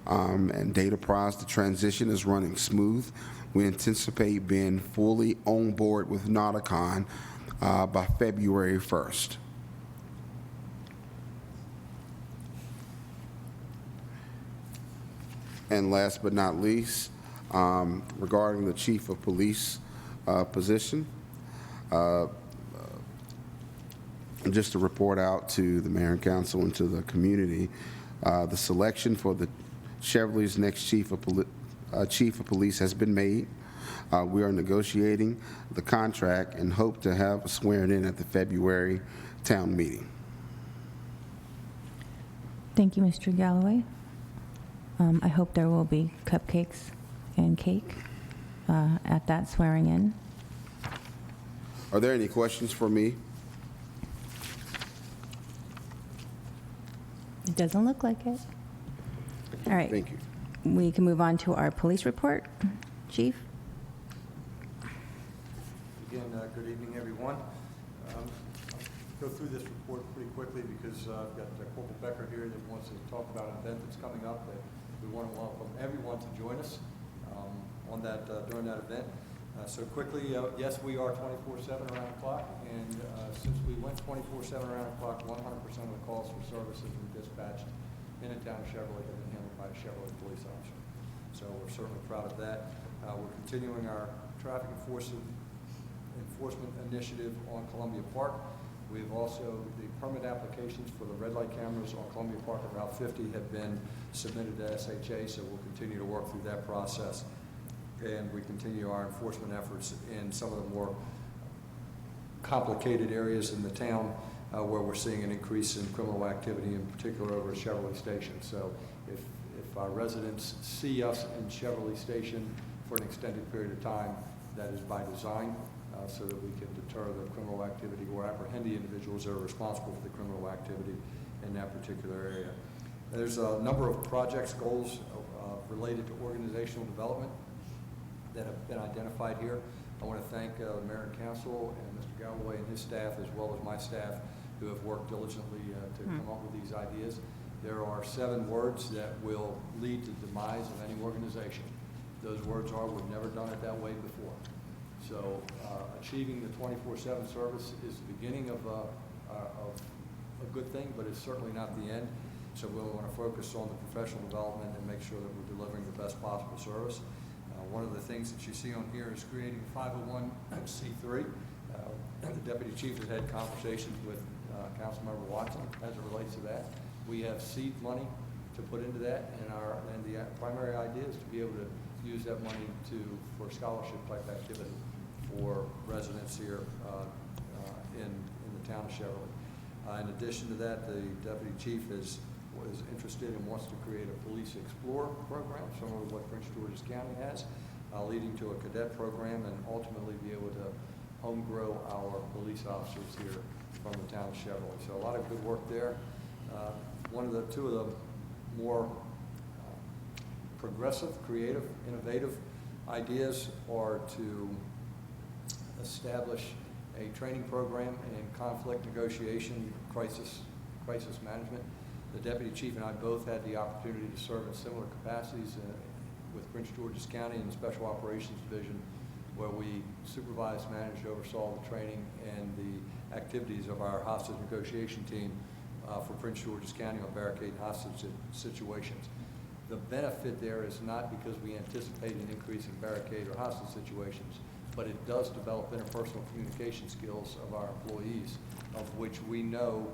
and Data Prize, the transition is running smooth. We anticipate being fully on board with Nauticon by February 1st. And last but not least, regarding the chief of police position, just to report out to the mayor and council and to the community, the selection for the Cheverly's next chief of police has been made. We are negotiating the contract and hope to have a swearing in at the February town meeting. Thank you, Mr. Galloway. I hope there will be cupcakes and cake at that swearing in. Are there any questions for me? It doesn't look like it. All right. Thank you. We can move on to our police report. Chief? Again, good evening, everyone. I'll go through this report pretty quickly because I've got Corporal Becker here that wants to talk about an event that's coming up that we want to welcome everyone to join us on that during that event. So quickly, yes, we are 24/7 around the clock, and since we went 24/7 around the clock, 100% of the calls for services we dispatched in the town of Cheverly have been handled by a Cheverly police officer. So we're certainly proud of that. We're continuing our traffic enforcement initiative on Columbia Park. We've also, the permit applications for the red light cameras on Columbia Park and Route 50 have been submitted to SHA, so we'll continue to work through that process. And we continue our enforcement efforts in some of the more complicated areas in the town where we're seeing an increase in criminal activity, in particular over at Cheverly Station. So if our residents see us in Cheverly Station for an extended period of time, that is by design, so that we can deter the criminal activity or apprehend the individuals that are responsible for the criminal activity in that particular area. There's a number of projects, goals related to organizational development that have been identified here. I want to thank the Mayor and Council and Mr. Galloway and his staff, as well as my staff, who have worked diligently to come up with these ideas. There are 7 words that will lead to the demise of any organization. Those words are, we've never done it that way before. So achieving the 24/7 service is the beginning of a good thing, but it's certainly not the end. So we want to focus on the professional development and make sure that we're delivering the best possible service. One of the things that you see on here is creating a 501c3. The Deputy Chief has had conversations with Councilmember Watson as it relates to that. We have seed money to put into that, and the primary idea is to be able to use that money for scholarship type activity for residents here in the town of Cheverly. In addition to that, the Deputy Chief is interested and wants to create a Police Explorer program, similar to what Prince George's County has, leading to a cadet program and ultimately be able to home grow our police officers here from the town of Cheverly. So a lot of good work there. Two of the more progressive, creative, innovative ideas are to establish a training program in conflict negotiation, crisis management. The Deputy Chief and I both had the opportunity to serve in similar capacities with Prince George's County and the Special Operations Division where we supervised, managed, oversaw the training and the activities of our hostage negotiation team for Prince George's County on barricade hostage situations. The benefit there is not because we anticipate an increase in barricade or hostage situations, but it does develop interpersonal communication skills of our employees, of which we know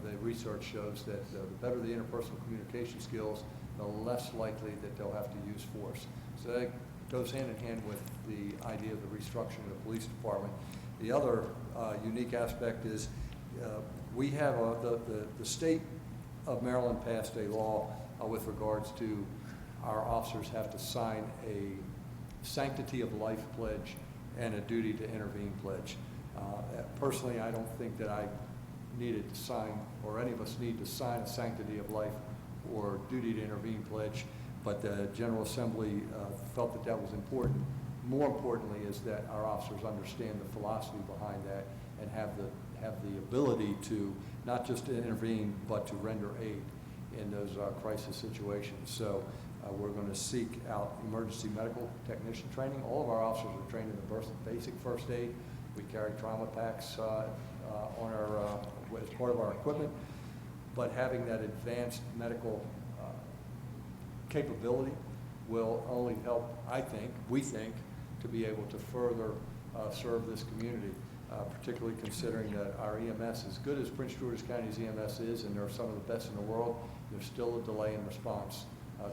the research shows that the better the interpersonal communication skills, the less likely that they'll have to use force. So that goes hand in hand with the idea of the restructuring of the police department. The other unique aspect is we have the state of Maryland passed a law with regards to our officers have to sign a sanctity of life pledge and a duty to intervene pledge. Personally, I don't think that I needed to sign, or any of us need to sign a sanctity of life or duty to intervene pledge, but the General Assembly felt that that was important. More importantly is that our officers understand the philosophy behind that and have the ability to not just to intervene, but to render aid in those crisis situations. So we're going to seek out emergency medical technician training. All of our officers are trained in the basic first aid. We carry trauma packs on our as part of our equipment, but having that advanced medical capability will only help, we think, to be able to further serve this community, particularly considering that our EMS, as good as Prince George's County's EMS is, and they're some of the best in the world, there's still a delay in response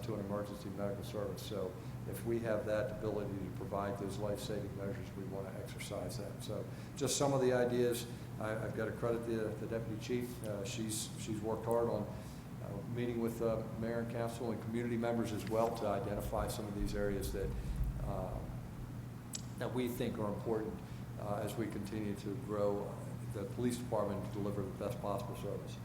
to an emergency medical service. So if we have that ability to provide those life-saving measures, we want to exercise that. So just some of the ideas. I've got to credit the Deputy Chief. She's worked hard on meeting with Mayor and Council and community members as well to identify some of these areas that that we think are important as we continue to grow the police department to deliver the best possible service.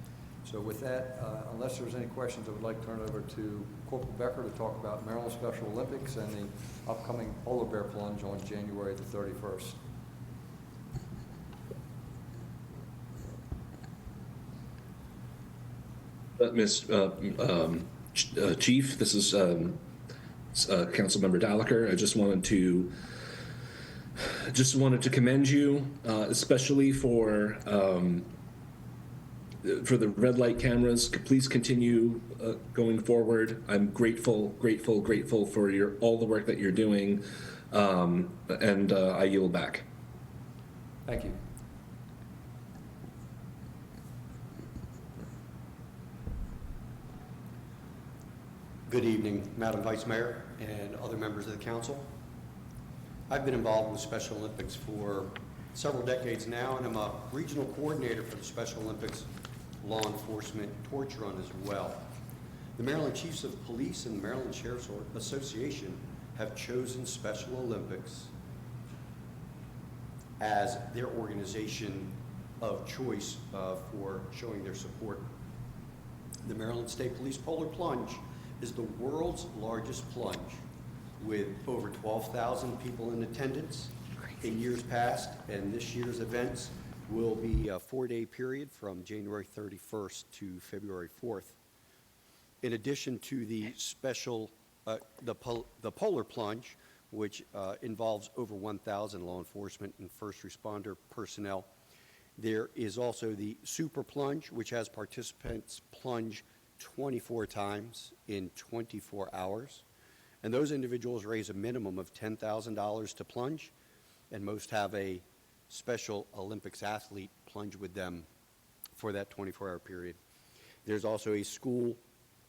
So with that, unless there's any questions, I would like to turn it over to Corporal Becker to talk about Maryland Special Olympics and the upcoming polar bear plunge on January the 31st. Chief, this is Councilmember Dalaker. I just wanted to commend you, especially for the red light cameras. Please continue going forward. I'm grateful for all the work that you're doing, and I yield back. Thank you. Good evening, Madam Vice Mayor and other members of the council. I've been involved with Special Olympics for several decades now, and I'm a regional coordinator for the Special Olympics Law Enforcement Torch Run as well. The Maryland Chiefs of Police and the Maryland Sheriff's Association have chosen Special Olympics as their organization of choice for showing their support. The Maryland State Police Polar Plunge is the world's largest plunge, with over 12,000 people in attendance in years past, and this year's events will be a 4-day period from January 31st to February 4th. In addition to the special, the Polar Plunge, which involves over 1,000 law enforcement and first responder personnel, there is also the Super Plunge, which has participants plunge 24 times in 24 hours. And those individuals raise a minimum of $10,000 to plunge, and most have a Special Olympics athlete plunge with them for that 24-hour period. There's also a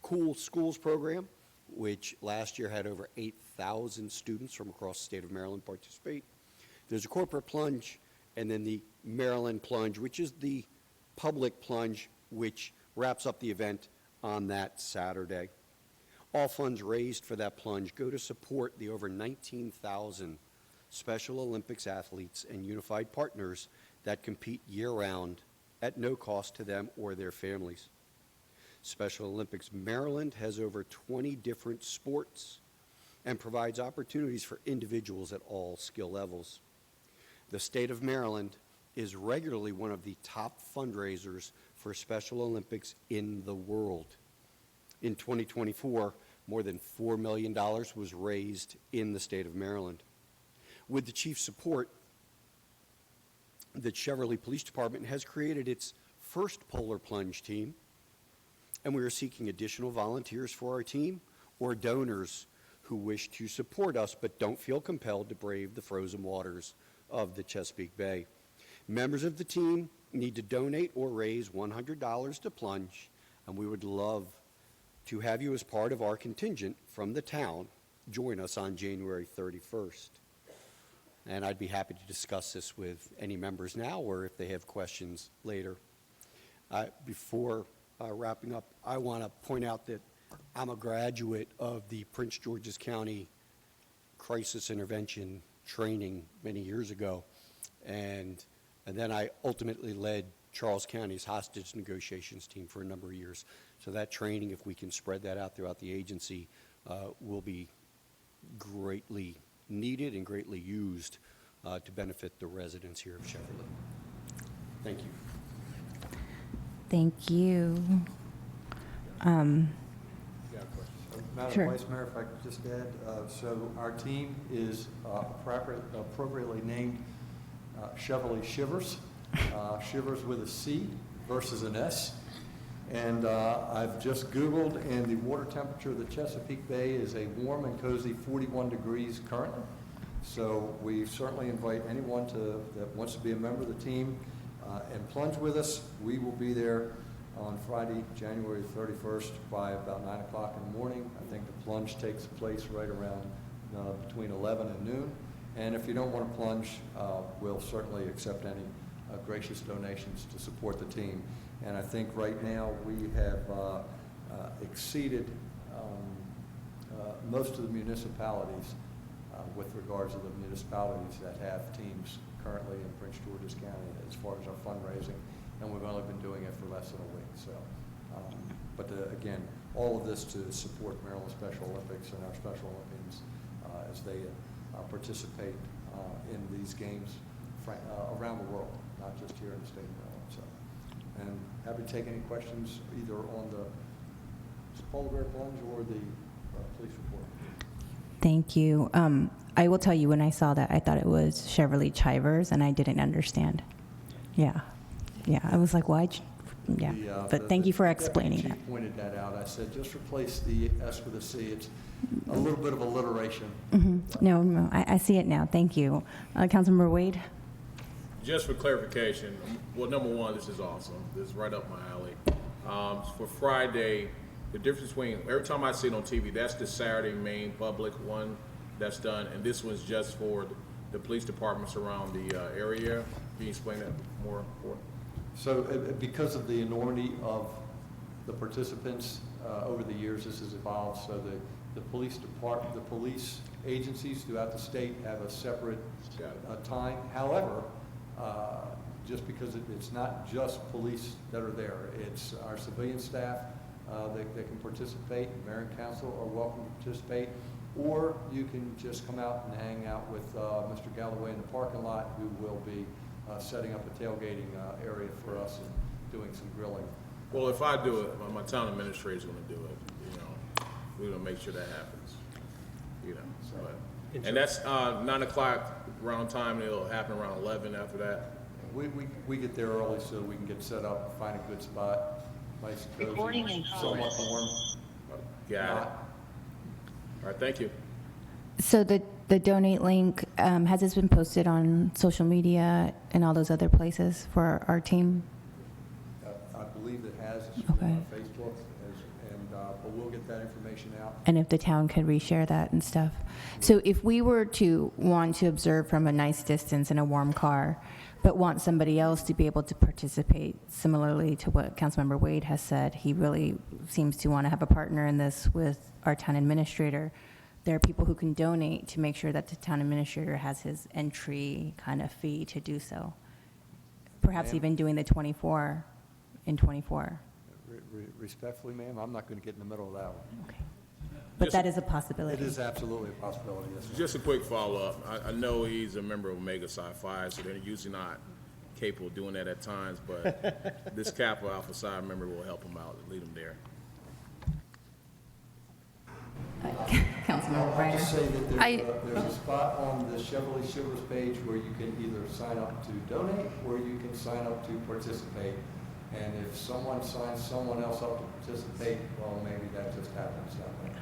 Cool Schools program, which last year had over 8,000 students from across the state of Maryland participate. There's a corporate plunge, and then the Maryland Plunge, which is the public plunge, which wraps up the event on that Saturday. All funds raised for that plunge go to support the over 19,000 Special Olympics athletes and unified partners that compete year-round at no cost to them or their families. Special Olympics Maryland has over 20 different sports and provides opportunities for individuals at all skill levels. The state of Maryland is regularly one of the top fundraisers for Special Olympics in the world. In 2024, more than $4 million was raised in the state of Maryland. With the chief's support, the Cheverly Police Department has created its first polar plunge team, and we are seeking additional volunteers for our team or donors who wish to support us but don't feel compelled to brave the frozen waters of the Chesapeake Bay. Members of the team need to donate or raise $100 to plunge, and we would love to have you as part of our contingent from the town join us on January 31st. And I'd be happy to discuss this with any members now or if they have questions later. Before wrapping up, I want to point out that I'm a graduate of the Prince George's County Crisis Intervention training many years ago, and then I ultimately led Charles County's hostage negotiations team for a number of years. So that training, if we can spread that out throughout the agency, will be greatly needed and greatly used to benefit the residents here of Cheverly. Thank you. Thank you. Madam Sure. Vice Mayor, if I could just add, so our team is appropriately named Cheverly Shivers, Shivers with a C versus an S. And I've just Googled, and the water temperature of the Chesapeake Bay is a warm and cozy 41 degrees currently. So we certainly invite anyone that wants to be a member of the team and plunge with us. We will be there on Friday, January 31st by about 9 o'clock in the morning. I think the plunge takes place right around between 11 and noon. And if you don't want to plunge, we'll certainly accept any gracious donations to support the team. And I think right now we have exceeded most of the municipalities with regards to the municipalities that have teams currently in Prince George's County as far as our fundraising, and we've only been doing it for less than a week. So, again, all of this to support Maryland Special Olympics and our Special Olympians as they participate in these games around the world, not just here in the state of Maryland. So, and happy to take any questions either on the polar bear plunge or the police report. Thank you. I will tell you, when I saw that, I thought it was Cheverly Chivers, and I didn't understand. Yeah. I was like, why? Yeah. But thank you for explaining that. Chief pointed that out. I said, just replace the S with a C. It's a little bit of alliteration. No, I see it now. Thank you. Councilmember Wade? Just for clarification, well, number one, this is awesome. This is right up my alley. For Friday, the difference between, every time I see it on TV, that's the Saturday main public one that's done, and this one's just for the police departments around the area. Can you explain that more? So because of the enormity of the participants over the years, this has evolved. So the police department, the police agencies throughout the state have a separate time. However, just because it's not just police that are there, it's our civilian staff that can participate. Mayor and council are welcome to participate, or you can just come out and hang out with Mr. Galloway in the parking lot, who will be setting up a tailgating area for us and doing some grilling. Well, if I do it, my town administrator is going to do it. We're going to make sure that happens. And that's 9 o'clock round time. It'll happen around 11 after that. We get there early so we can get set up, find a good spot, nice and cozy, somewhat warm. Got it. All right, thank you. So the donate link, has this been posted on social media and all those other places for our team? I believe it has. It's Okay. on Facebook, but we'll get that information out. And if the town could reshare that and stuff. So if we were to want to observe from a nice distance in a warm car, but want somebody else to be able to participate, similarly to what Councilmember Wade has said, he really seems to want to have a partner in this with our town administrator. There are people who can donate to make sure that the town administrator has his entry kind of fee to do so. Perhaps even doing the 24 in 24. Respectfully, ma'am, I'm not going to get in the middle of that one. Okay. But that is a possibility. It is absolutely a possibility, yes, sir. Just a quick follow-up. I know he's a member of Omega Psi Phi, so they're usually not capable of doing that at times, but this Kappa Alpha Psi member will help him out and lead him there. Councilmember I'll just say Reiner. that there's a spot on the Cheverly Shivers page where you can either sign up to donate or you can sign up to participate. And if someone signs someone else up to participate, well, maybe that just happens that way.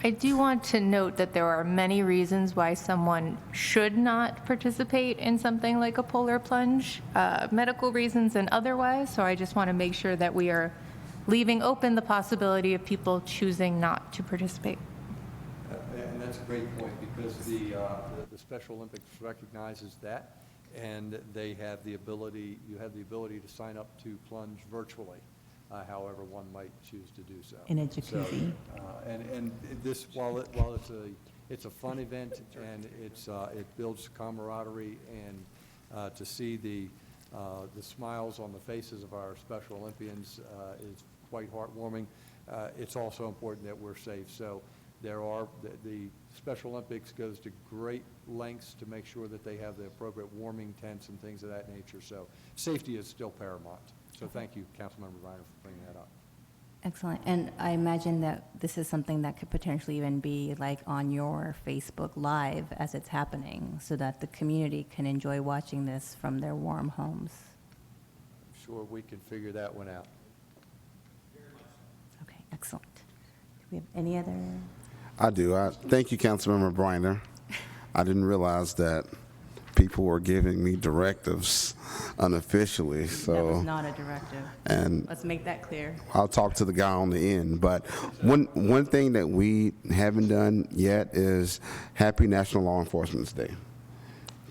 I do want to note that there are many reasons why someone should not participate in something like a polar plunge, medical reasons and otherwise. So I just want to make sure that we are leaving open the possibility of people choosing not to participate. And that's a great point, because the Special Olympics recognizes that, and they have the ability, you have the ability to sign up to plunge virtually, however one might choose to do so. In a jacuzzi. And this, while it's a fun event, and it builds camaraderie, and to see the smiles on the faces of our Special Olympians is quite heartwarming. It's also important that we're safe. So there are, the Special Olympics goes to great lengths to make sure that they have the appropriate warming tents and things of that nature. So safety is still paramount. So thank you, Councilmember Reiner, for bringing that up. Excellent. And I imagine that this is something that could potentially even be like on your Facebook Live as it's happening, so that the community can enjoy watching this from their warm homes. I'm sure we can figure that one out. Okay, excellent. Do we have any other? I do. Thank you, Councilmember Briner. I didn't realize that people were giving me directives unofficially. So That was not a directive. And let's make that clear. I'll talk to the guy on the end. But one thing that we haven't done yet is Happy National Law Enforcement Day.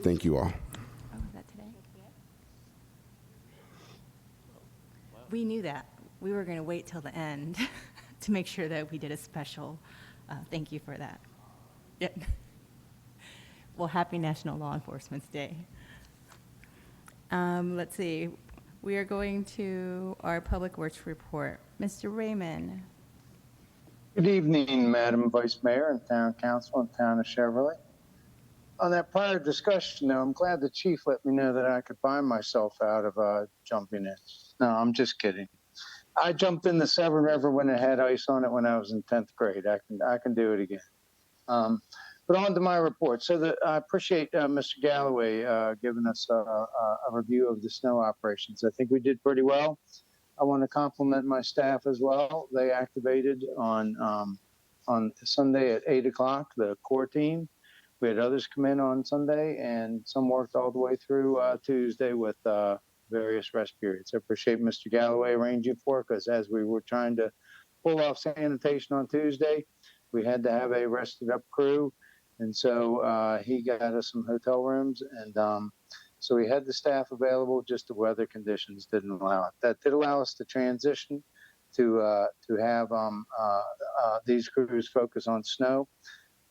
Thank you all. Oh, is that today? We knew that. We were going to wait till the end to make sure that we did a special. Thank you for that. Yep. Well, happy National Law Enforcement Day. Let's see. We are going to our Public Works report. Mr. Raymond. Good evening, Madam Vice Mayor and Town Council and Town of Cheverly. On that prior discussion, though, I'm glad the chief let me know that I could buy myself out of jumping in. No, I'm just kidding. I jumped in the Severn River when it had ice on it when I was in 10th grade. I can do it again. But on to my report. So I appreciate Mr. Galloway giving us a review of the snow operations. I think we did pretty well. I want to compliment my staff as well. They activated on Sunday at 8 o'clock, the core team. We had others come in on Sunday, and some worked all the way through Tuesday with various rest periods. I appreciate Mr. Galloway arranging for it, because as we were trying to pull off sanitation on Tuesday, we had to have a rested up crew. And so he got us some hotel rooms, and so we had the staff available, just the weather conditions didn't allow it. That did allow us to transition to have these crews focus on snow.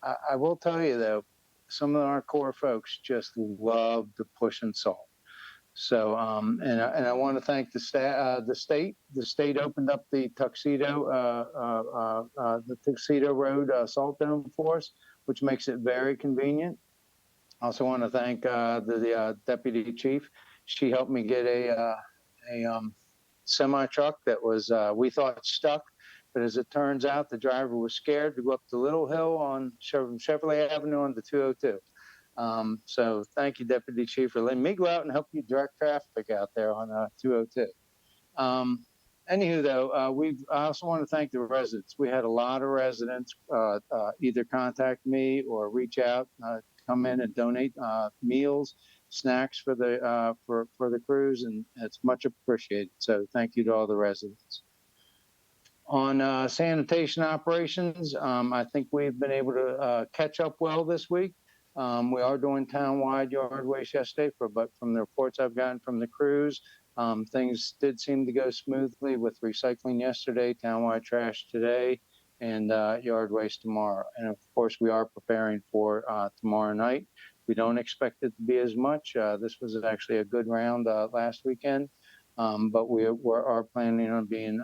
I will tell you, though, some of our core folks just love the push and salt. So, and I want to thank the state. The state opened up the Tuxedo Road salt dome for us, which makes it very convenient. I also want to thank the deputy chief. She helped me get a semi truck that was we thought stuck, but as it turns out, the driver was scared to go up the little hill on Cheverly Avenue on the 202. So thank you, Deputy Chief, for letting me go out and help you direct traffic out there on 202. Anywho, though, I also want to thank the residents. We had a lot of residents either contact me or reach out, come in and donate meals, snacks for the crews, and it's much appreciated. So thank you to all the residents. On sanitation operations, I think we've been able to catch up well this week. We are doing town-wide yard waste yesterday, but from the reports I've gotten from the crews, things did seem to go smoothly with recycling yesterday, town-wide trash today, and yard waste tomorrow. And of course, we are preparing for tomorrow night. We don't expect it to be as much. This was actually a good round last weekend, but we are planning on being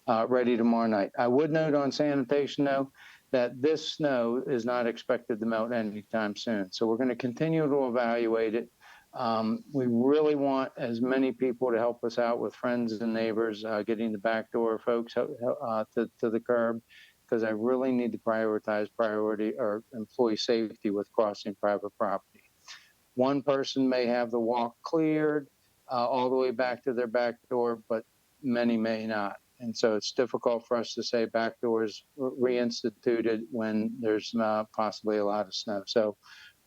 ready tomorrow night. I would note on sanitation, though, that this snow is not expected to melt anytime soon. So we're going to continue to evaluate it. We really want as many people to help us out with friends and neighbors, getting the back door folks to the curb, because I really need to prioritize employee safety with crossing private property. One person may have the walk cleared all the way back to their back door, but many may not. And so it's difficult for us to say back doors reinstituted when there's possibly a lot of snow. So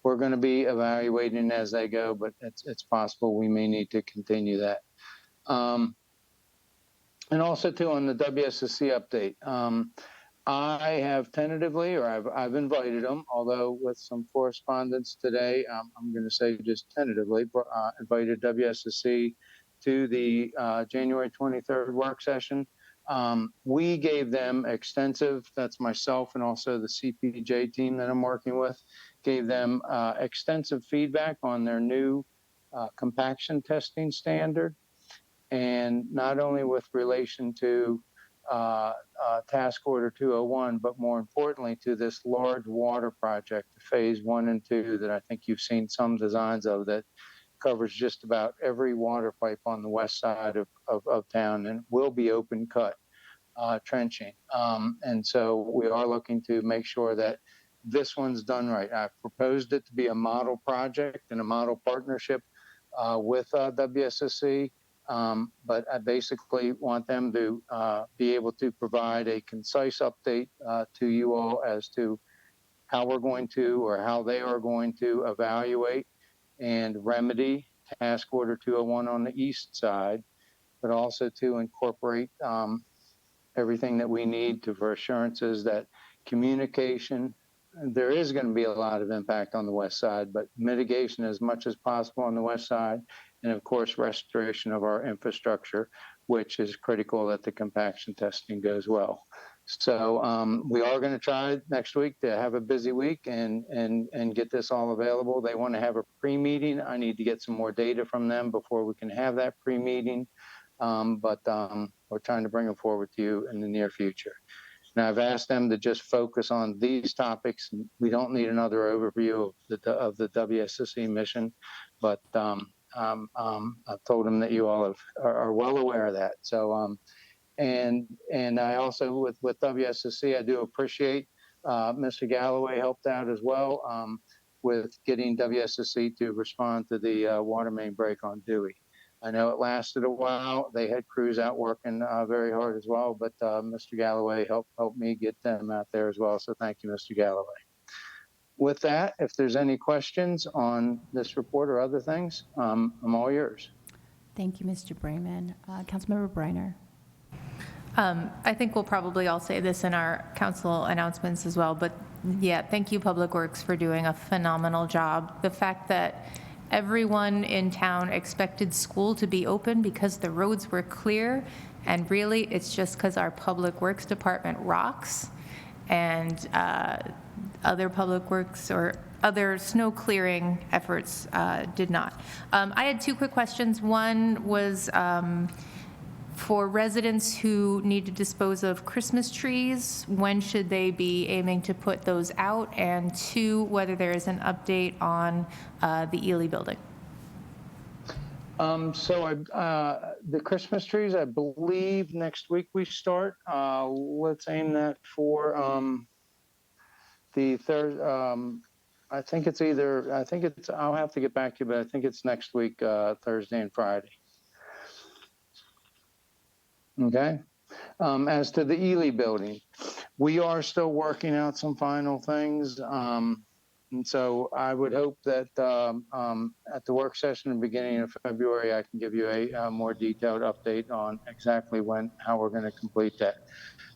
we're going to be evaluating as they go, but it's possible we may need to continue that. And also too, on the WSSC update, I have tentatively, or I've invited them, although with some correspondence today, I'm going to say just tentatively, invited WSSC to the January 23rd work session. We gave them extensive, that's myself and also the CPJ team that I'm working with, gave them extensive feedback on their new compaction testing standard. And not only with relation to Task Order 201, but more importantly to this large water project, phase 1 and 2, that I think you've seen some designs of, that covers just about every water pipe on the west side of town, and will be open cut trenching. And so we are looking to make sure that this one's done right. I've proposed it to be a model project and a model partnership with WSSC. But I basically want them to be able to provide a concise update to you all as to how we're going to, or how they are going to evaluate and remedy Task Order 201 on the east side, but also to incorporate everything that we need for assurances that communication, there is going to be a lot of impact on the west side, but mitigation as much as possible on the west side. And of course, restoration of our infrastructure, which is critical that the compaction testing goes well. So we are going to try next week to have a busy week and get this all available. They want to have a pre-meeting. I need to get some more data from them before we can have that pre-meeting. But we're trying to bring them forward to you in the near future. Now, I've asked them to just focus on these topics. We don't need another overview of the WSSC mission, but I've told them that you all are well aware of that. So, and I also, with WSSC, I do appreciate Mr. Galloway helped out as well with getting WSSC to respond to the water main break on Dewey. I know it lasted a while. They had crews out working very hard as well, but Mr. Galloway helped me get them out there as well. So thank you, Mr. Galloway. With that, if there's any questions on this report or other things, I'm all yours. Thank you, Mr. Brayman. Councilmember Briner. I think we'll probably all say this in our council announcements as well, but yeah, thank you, Public Works, for doing a phenomenal job. The fact that everyone in town expected school to be open because the roads were clear, and really it's just because our Public Works department rocks, and other Public Works or other snow clearing efforts did not. I had two quick questions. One was for residents who need to dispose of Christmas trees, when should they be aiming to put those out? And two, whether there is an update on the Ely building. The Christmas trees, I believe next week we start. Let's aim that for the third. I think it's, I'll have to get back to you, but I think it's next week, Thursday and Friday. Okay. As to the Ely building, we are still working out some final things. And so I would hope that at the work session in the beginning of February, I can give you a more detailed update on exactly how we're going to complete that.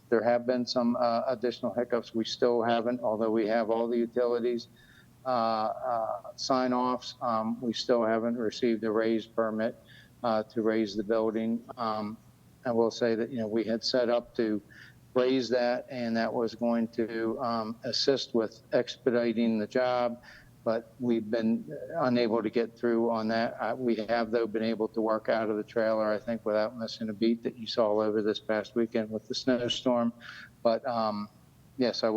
There have been some additional hiccups. We still haven't, although we have all the utilities sign-offs, we still haven't received a raise permit to raise the building. I will say that, we had set up to raise that, and that was going to assist with expediting the job, but we've been unable to get through on that. We have, though, been able to work out of the trailer, I think, without missing a beat that you saw over this past weekend with the snowstorm. But yes, I'll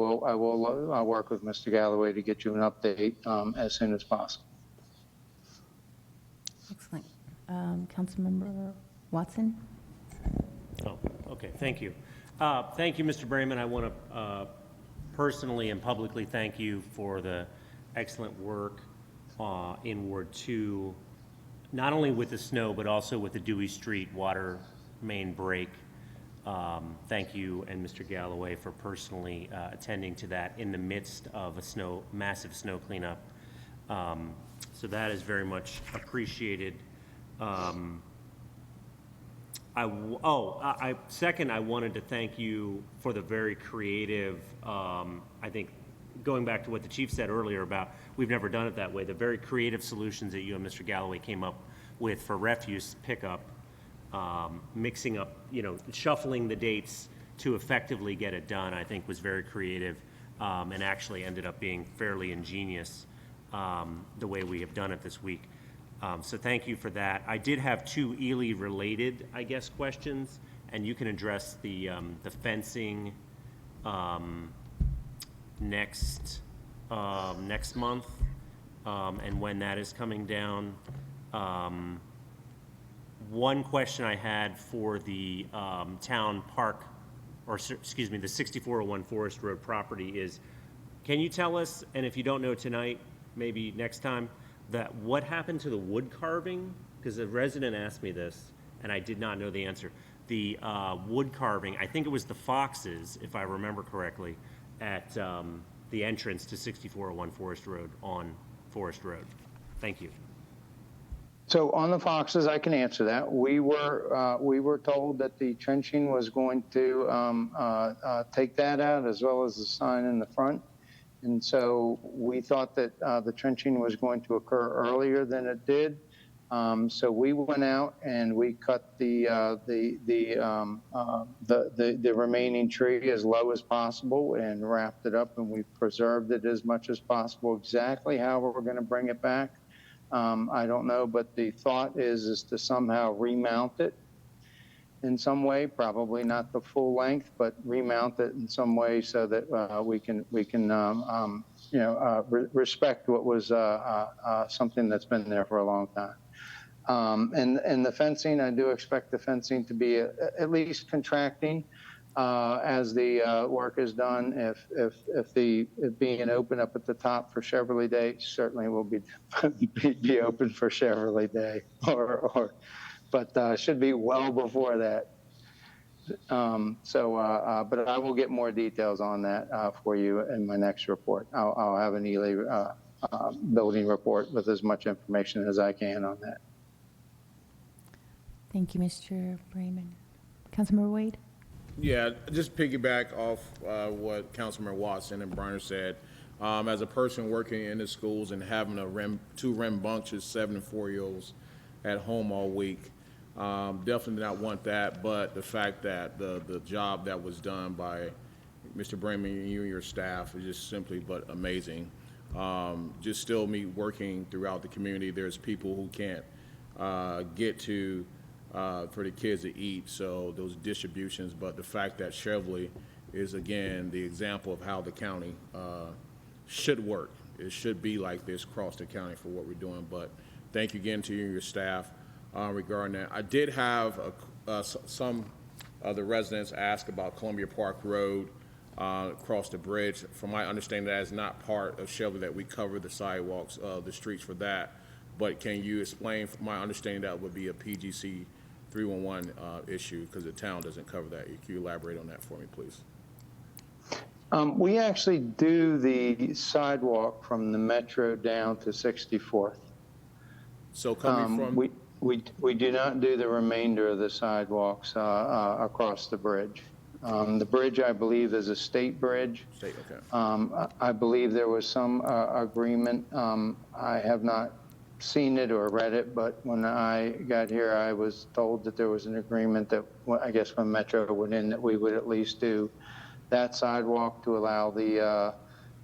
work with Mr. Galloway to get you an update as soon as possible. Councilmember Watson? Oh, okay, thank you. Thank you, Mr. Brayman. I want to personally and publicly thank you for the excellent work in Ward 2, not only with the snow, but also with the Dewey Street water main break. Thank you and Mr. Galloway for personally attending to that in the midst of a massive snow cleanup. So that is very much appreciated. Second, I wanted to thank you for the very creative, I think, going back to what the chief said earlier about we've never done it that way, the very creative solutions that you and Mr. Galloway came up with for refuse pickup, mixing up, shuffling the dates to effectively get it done, I think was very creative, and actually ended up being fairly ingenious, the way we have done it this week. So thank you for that. I did have two Ely-related, I guess, questions, and you can address the fencing next month, and when that is coming down. One question I had for the town park, the 6401 Forest Road property is, can you tell us, and if you don't know tonight, maybe next time, that what happened to the wood carving? Because a resident asked me this, and I did not know the answer. The wood carving, I think it was the foxes, if I remember correctly, at the entrance to 6401 Forest Road on Forest Road. Thank you. So on the foxes, I can answer that. We were told that the trenching was going to take that out as well as the sign in the front. And so we thought that the trenching was going to occur earlier than it did. So we went out and we cut the remaining tree as low as possible and wrapped it up, and we preserved it as much as possible. Exactly how we're going to bring it back, I don't know, but the thought is to somehow remount it in some way, probably not the full length, but remount it in some way so that we can respect what was something that's been there for a long time. And the fencing, I do expect the fencing to be at least contracting as the work is done. If being open up at the top for Cheverly Day, certainly will be open for Cheverly Day, but should be well before that. But I will get more details on that for you in my next report. I'll have an Ely building report with as much information as I can on that. Thank you, Mr. Brayman. Councilmember Wade? Yeah, just piggyback off what Councilmember Watson and Bryner said. As a person working in the schools and having two rambunctious 7 and 4-year-olds at home all week, definitely did not want that. But the fact that the job that was done by Mr. Brayman and you and your staff is just simply but amazing. Just still me working throughout the community. There's people who can't get to for the kids to eat, so those distributions, but the fact that Cheverly is again the example of how the county should work. It should be like this across the county for what we're doing, but thank you again to you and your staff regarding that. I did have some of the residents ask about Columbia Park Road across the bridge. From my understanding, that is not part of Cheverly, that we cover the sidewalks, the streets for that, but can you explain, from my understanding, that would be a PGC 311 issue because the town doesn't cover that. Can you elaborate on that for me, please? We actually do the sidewalk from the Metro down to 64th. So coming from... We do not do the remainder of the sidewalks across the bridge. The bridge, I believe, is a state bridge. State, okay. I believe there was some agreement. I have not seen it or read it, but when I got here, I was told that there was an agreement that, I guess when Metro went in, that we would at least do that sidewalk to allow the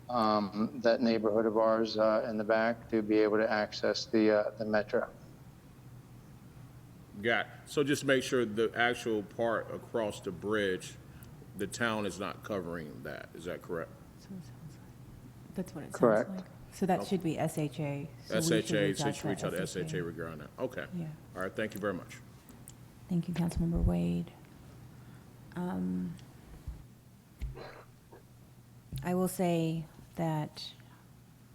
that neighborhood of ours in the back to be able to access the Metro. Got it. So just make sure the actual part across the bridge, the town is not covering that. Is that correct? That's what it sounds Correct. like. So that should be SHA. So we should SHA, reach so you out should reach out to SHA regarding that. Okay. Yeah. All right, thank you very much. Thank you, Councilmember Wade. I will say that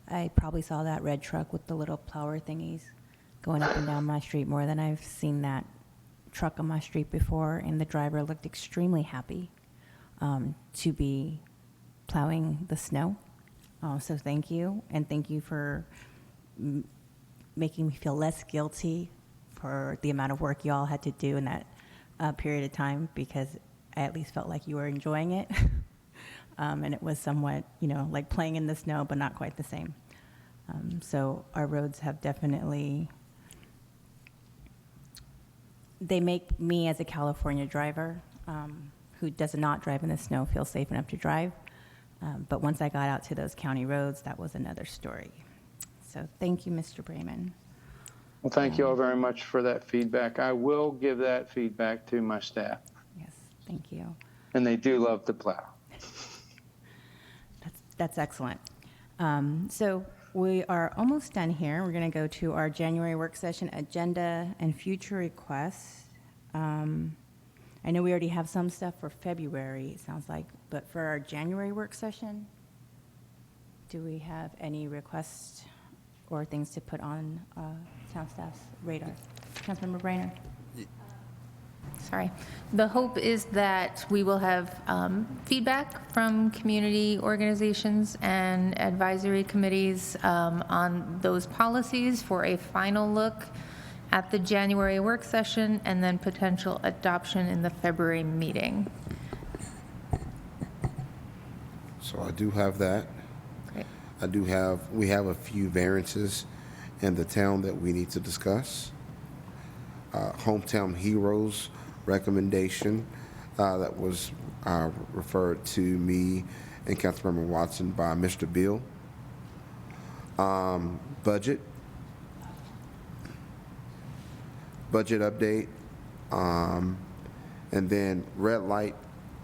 I probably saw that red truck with the little plower thingies going up and down my street more than I've seen that truck on my street before, and the driver looked extremely happy to be plowing the snow. So thank you, and thank you for making me feel less guilty for the amount of work you all had to do in that period of time, because I at least felt like you were enjoying it. And it was somewhat, like playing in the snow, but not quite the same. So our roads have definitely, they make me as a California driver who does not drive in the snow feel safe enough to drive. But once I got out to those county roads, that was another story. So thank you, Mr. Brayman. Well, thank you all very much for that feedback. I will give that feedback to my staff. Yes, thank you. And they do love to plow. That's excellent. So we are almost done here. We're going to go to our January work session agenda and future requests. I know we already have some stuff for February, it sounds like, but for our January work session, do we have any requests or things to put on town staff's radar? Councilmember Brainer? Sorry. The hope is that we will have feedback from community organizations and advisory committees on those policies for a final look at the January work session, and then potential adoption in the February meeting. So I do have that. Great. We have a few variances in the town that we need to discuss. Hometown Heroes recommendation that was referred to me and Councilmember Watson by Mr. Beal. Budget update, and then red light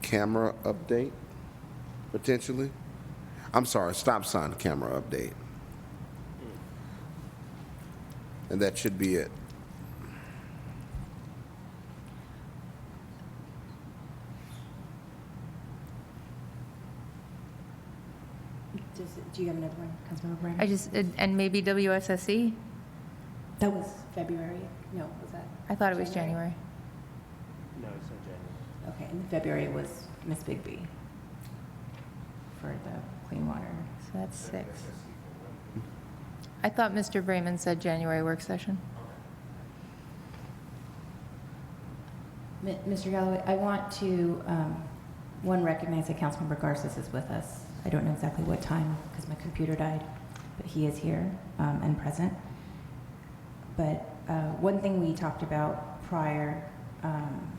camera update, potentially. I'm sorry, stop sign camera update. And that should be it. Do you have another one, Councilmember Brainer? And maybe WSSE? That was February. No, was that? I thought it was January. No, it's not January. Okay, and February was Miss Bigby for the clean water. So that's 6. I thought Mr. Brayman said January work session. Mr. Galloway, I want to, one, recognize that Councilmember Garces is with us. I don't know exactly what time because my computer died, but he is here and present. But one thing we talked about prior,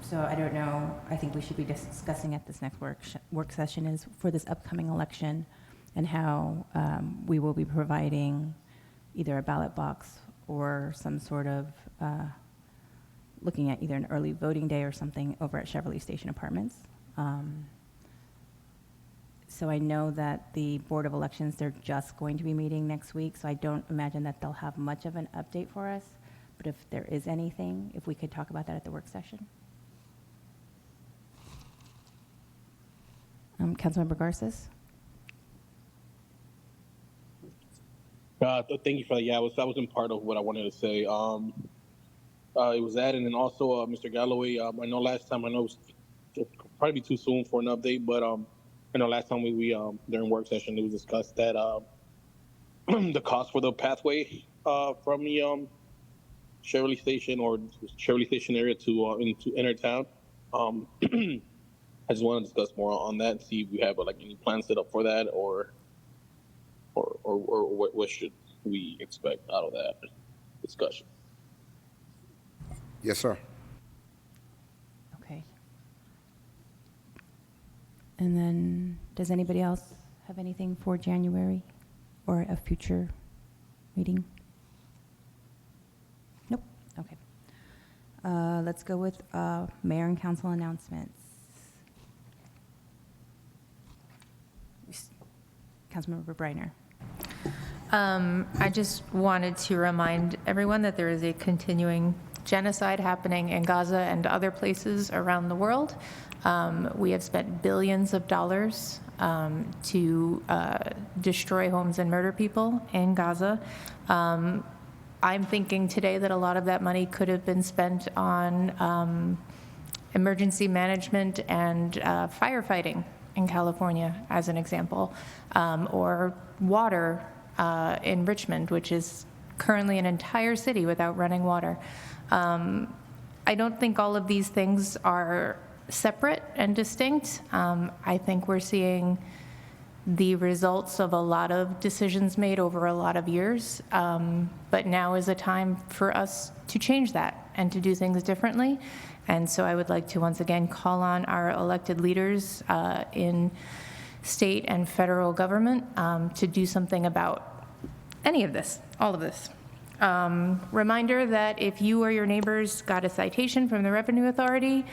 so I don't know, I think we should be discussing at this next work session is for this upcoming election and how we will be providing either a ballot box or some sort of looking at either an early voting day or something over at Cheverly Station Apartments. So I know that the Board of Elections, they're just going to be meeting next week, so I don't imagine that they'll have much of an update for us. But if there is anything, if we could talk about that at the work session. Councilmember Garces? Thank you for that. Yeah, that wasn't part of what I wanted to say. It was that, and then also Mr. Galloway. I know last time, I know it probably too soon for an update, but I know last time we during work session it was discussed that the cost for the pathway from the Cheverly Station or Cheverly Station area to into inner town. I just want to discuss more on that and see if we have like any plans set up for that or what should we expect out of that discussion. Yes, sir. Okay. And then, does anybody else have anything for January or a future meeting? Nope. Okay. Let's go with mayor and council announcements. Councilmember Briner. I just wanted to remind everyone that there is a continuing genocide happening in Gaza and other places around the world. We have spent billions of dollars to destroy homes and murder people in Gaza. I'm thinking today that a lot of that money could have been spent on emergency management and firefighting in California, as an example, or water in Richmond, which is currently an entire city without running water. I don't think all of these things are separate and distinct. I think we're seeing the results of a lot of decisions made over a lot of years, but now is a time for us to change that and to do things differently. And so I would like to once again call on our elected leaders in state and federal government to do something about any of this, all of this. Reminder that if you or your neighbors got a citation from the Revenue Authority,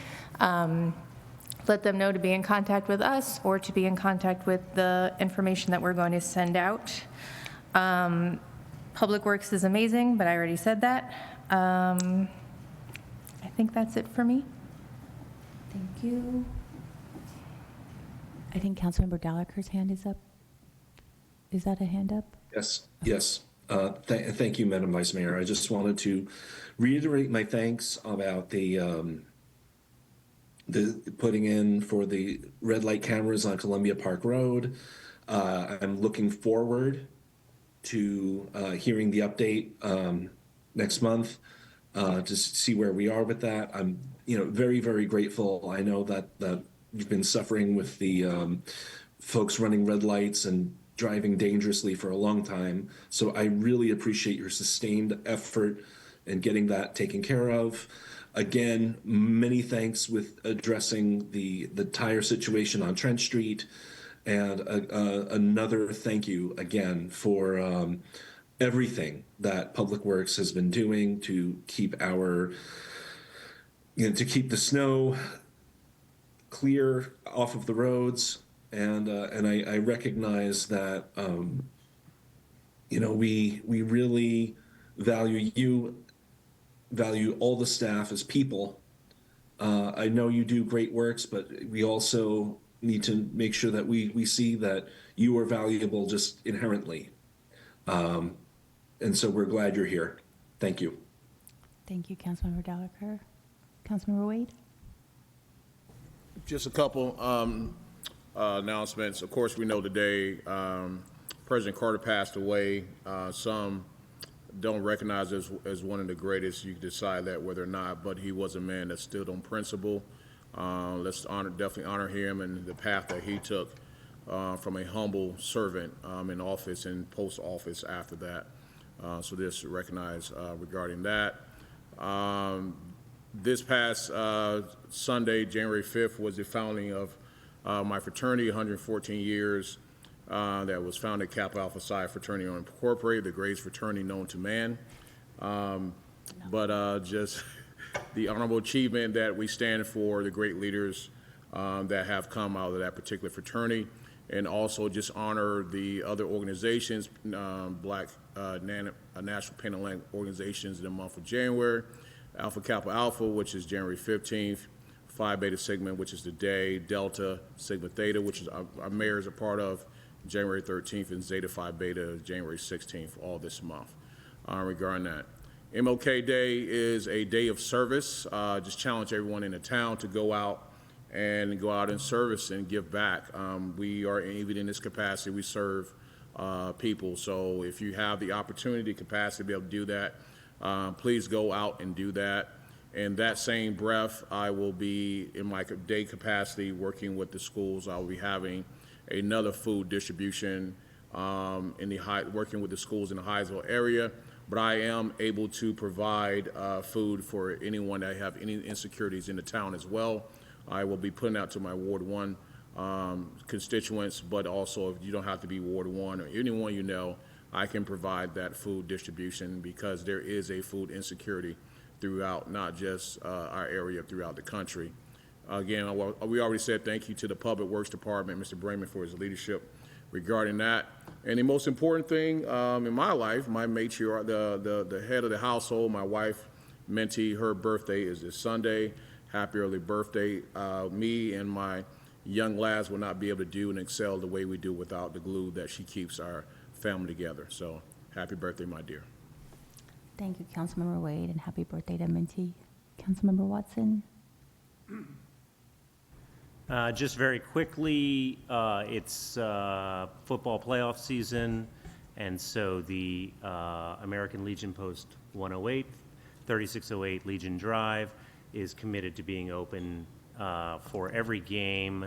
let them know to be in contact with us or to be in contact with the information that we're going to send out. Public Works is amazing, but I already said that. I think that's it for me. Thank you. I think Councilmember Gallagher's hand is up. Is that a hand up? Yes, yes. Thank you, Madam Vice Mayor. I just wanted to reiterate my thanks about the putting in for the red light cameras on Columbia Park Road. I'm looking forward to hearing the update next month to see where we are with that. I'm, very, very grateful. I know that you've been suffering with the folks running red lights and driving dangerously for a long time. So I really appreciate your sustained effort in getting that taken care of. Again, many thanks with addressing the tire situation on Trent Street. And another thank you again for everything that Public Works has been doing to keep to keep the snow clear off of the roads. And I recognize that, we really value all the staff as people. I know you do great works, but we also need to make sure that we see that you are valuable just inherently. And so we're glad you're here. Thank you. Thank you, Councilmember Gallagher. Councilmember Wade? Just a couple announcements. Of course, we know today President Carter passed away. Some don't recognize as one of the greatest. You can decide that whether or not, but he was a man that stood on principle. Let's definitely honor him and the path that he took from a humble servant in office and post office after that. So this recognize regarding that. This past Sunday, January 5th, was the founding of my fraternity, 114 years. That was founded Kappa Alpha Psi Fraternity Incorporated, the greatest fraternity known to man. But just the honorable achievement that we stand for, the great leaders that have come out of that particular fraternity, and also just honor the other organizations, Black National Pan-Atlantic organizations in the month of January, Alpha Kappa Alpha, which is January 15th, Phi Beta Sigma, which is the day, Delta Sigma Theta, which is our mayor is a part of, January 13th, and Zeta Phi Beta, January 16th, all this month. Regarding that, MLK Day is a day of service. Just challenge everyone in the town to go out in service and give back. We are, even in this capacity, we serve people. So if you have the opportunity, capacity to be able to do that, please go out and do that. In that same breath, I will be in my day capacity working with the schools. I will be having another food distribution working with the schools in the Hyattsville area. But I am able to provide food for anyone that have any insecurities in the town as well. I will be putting out to my Ward 1 constituents, but also if you don't have to be Ward 1 or anyone you know, I can provide that food distribution because there is a food insecurity throughout, not just our area, throughout the country. Again, we already said thank you to the Public Works Department, Mr. Brayman, for his leadership regarding that. And the most important thing in my life, my matriarch, the head of the household, my wife, Minty, her birthday is this Sunday. Happy early birthday. Me and my young lads will not be able to do and excel the way we do without the glue that she keeps our family together. So happy birthday, my dear. Thank you, Councilmember Wade, and happy birthday to Minty. Councilmember Watson. Just very quickly, it's football playoff season, and so the American Legion Post 108, 3608 Legion Drive is committed to being open for every game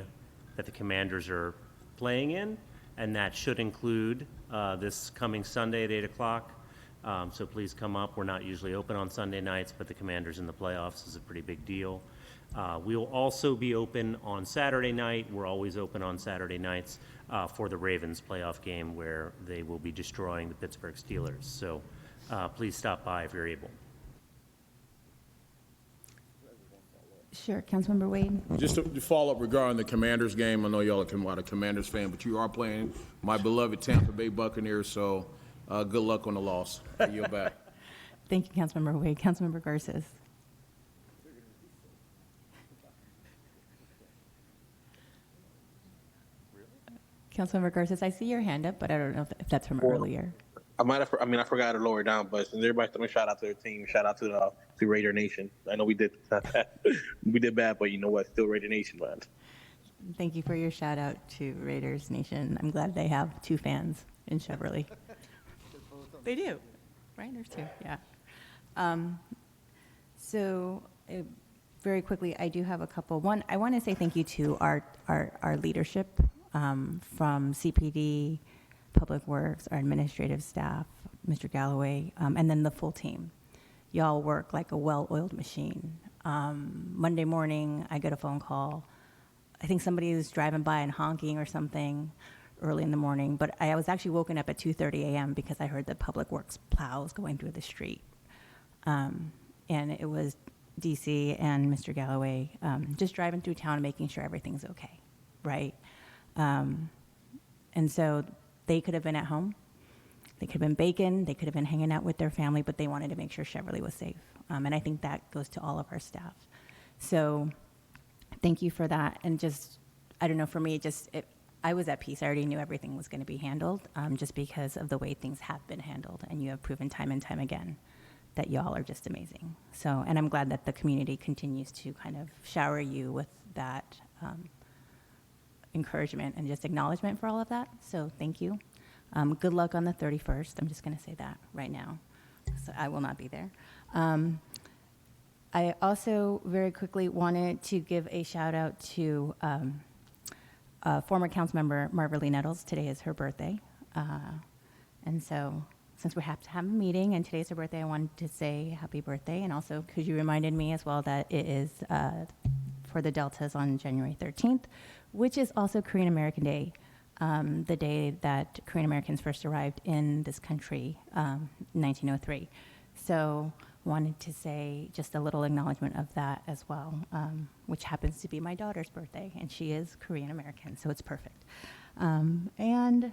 that the Commanders are playing in, and that should include this coming Sunday at 8 o'clock. So please come up. We're not usually open on Sunday nights, but the Commanders in the playoffs is a pretty big deal. We will also be open on Saturday night. We're always open on Saturday nights for the Ravens playoff game where they will be destroying the Pittsburgh Steelers. So please stop by if you're able. Sure, Councilmember Wade. Just to follow up regarding the Commanders game, I know y'all are a Commanders fan, but you are playing my beloved Tampa Bay Buccaneers, so good luck on the loss. I yield back. Thank you, Councilmember Wade. Councilmember Garces. Councilmember Garces, I see your hand up, but I don't know if that's from earlier. I forgot to lower it down, but since everybody's throwing a shout out to their team, shout out to Raider Nation. I know we did we did bad, but you know what? Still Raider Nation, man. Thank you for your shout out to Raiders Nation. I'm glad they have 2 fans in Cheverly. They do. Raiders too, yeah. Very quickly, I do have a couple. One, I want to say thank you to our leadership from CPD, Public Works, our administrative staff, Mr. Galloway, and then the full team. Y'all work like a well-oiled machine. Monday morning, I get a phone call. I think somebody was driving by and honking or something early in the morning, but I was actually woken up at 2:30 a.m. because I heard the Public Works plows going through the street. And it was DC and Mr. Galloway just driving through town, making sure everything's okay, right? And so they could have been at home. They could have been baking. They could have been hanging out with their family, but they wanted to make sure Cheverly was safe. And I think that goes to all of our staff. So thank you for that. And just, I don't know, for me, I was at peace. I already knew everything was going to be handled just because of the way things have been handled. And you have proven time and time again that y'all are just amazing. So, and I'm glad that the community continues to kind of shower you with that encouragement and just acknowledgement for all of that. So thank you. Good luck on the 31st. I'm just going to say that right now. So I will not be there. I also very quickly wanted to give a shout out to former council member Marverly Nettles. Today is her birthday. And so since we have to have a meeting and today's her birthday, I wanted to say happy birthday. And also, because you reminded me as well that it is for the Deltas on January 13th, which is also Korean American Day, the day that Korean Americans first arrived in this country, 1903. So wanted to say just a little acknowledgement of that as well, which happens to be my daughter's birthday, and she is Korean American, so it's perfect. And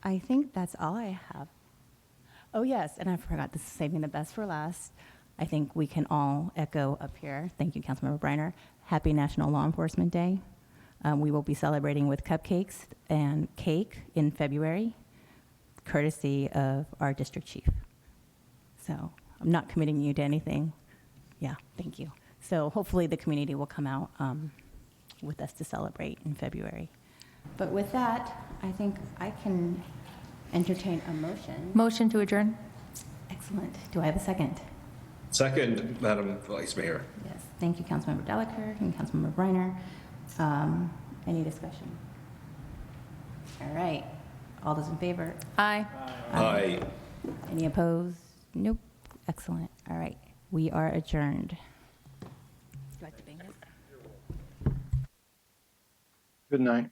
I think that's all I have. Oh yes, and I forgot, this is saving the best for last. I think we can all echo up here. Thank you, Councilmember Briner. Happy National Law Enforcement Day. We will be celebrating with cupcakes and cake in February, courtesy of our district chief. So I'm not committing you to anything. Yeah, thank you. So hopefully the community will come out with us to celebrate in February. But with that, I think I can entertain a motion. Motion to adjourn. Excellent. Do I have a second? Second, Madam Vice Mayor. Yes. Thank you, Councilmember Delacour and Councilmember Briner. Any discussion? All right. All those in favor? Aye. Aye. Any opposed? Nope. Excellent. All right. We are adjourned. Do I have to bang this? Good night.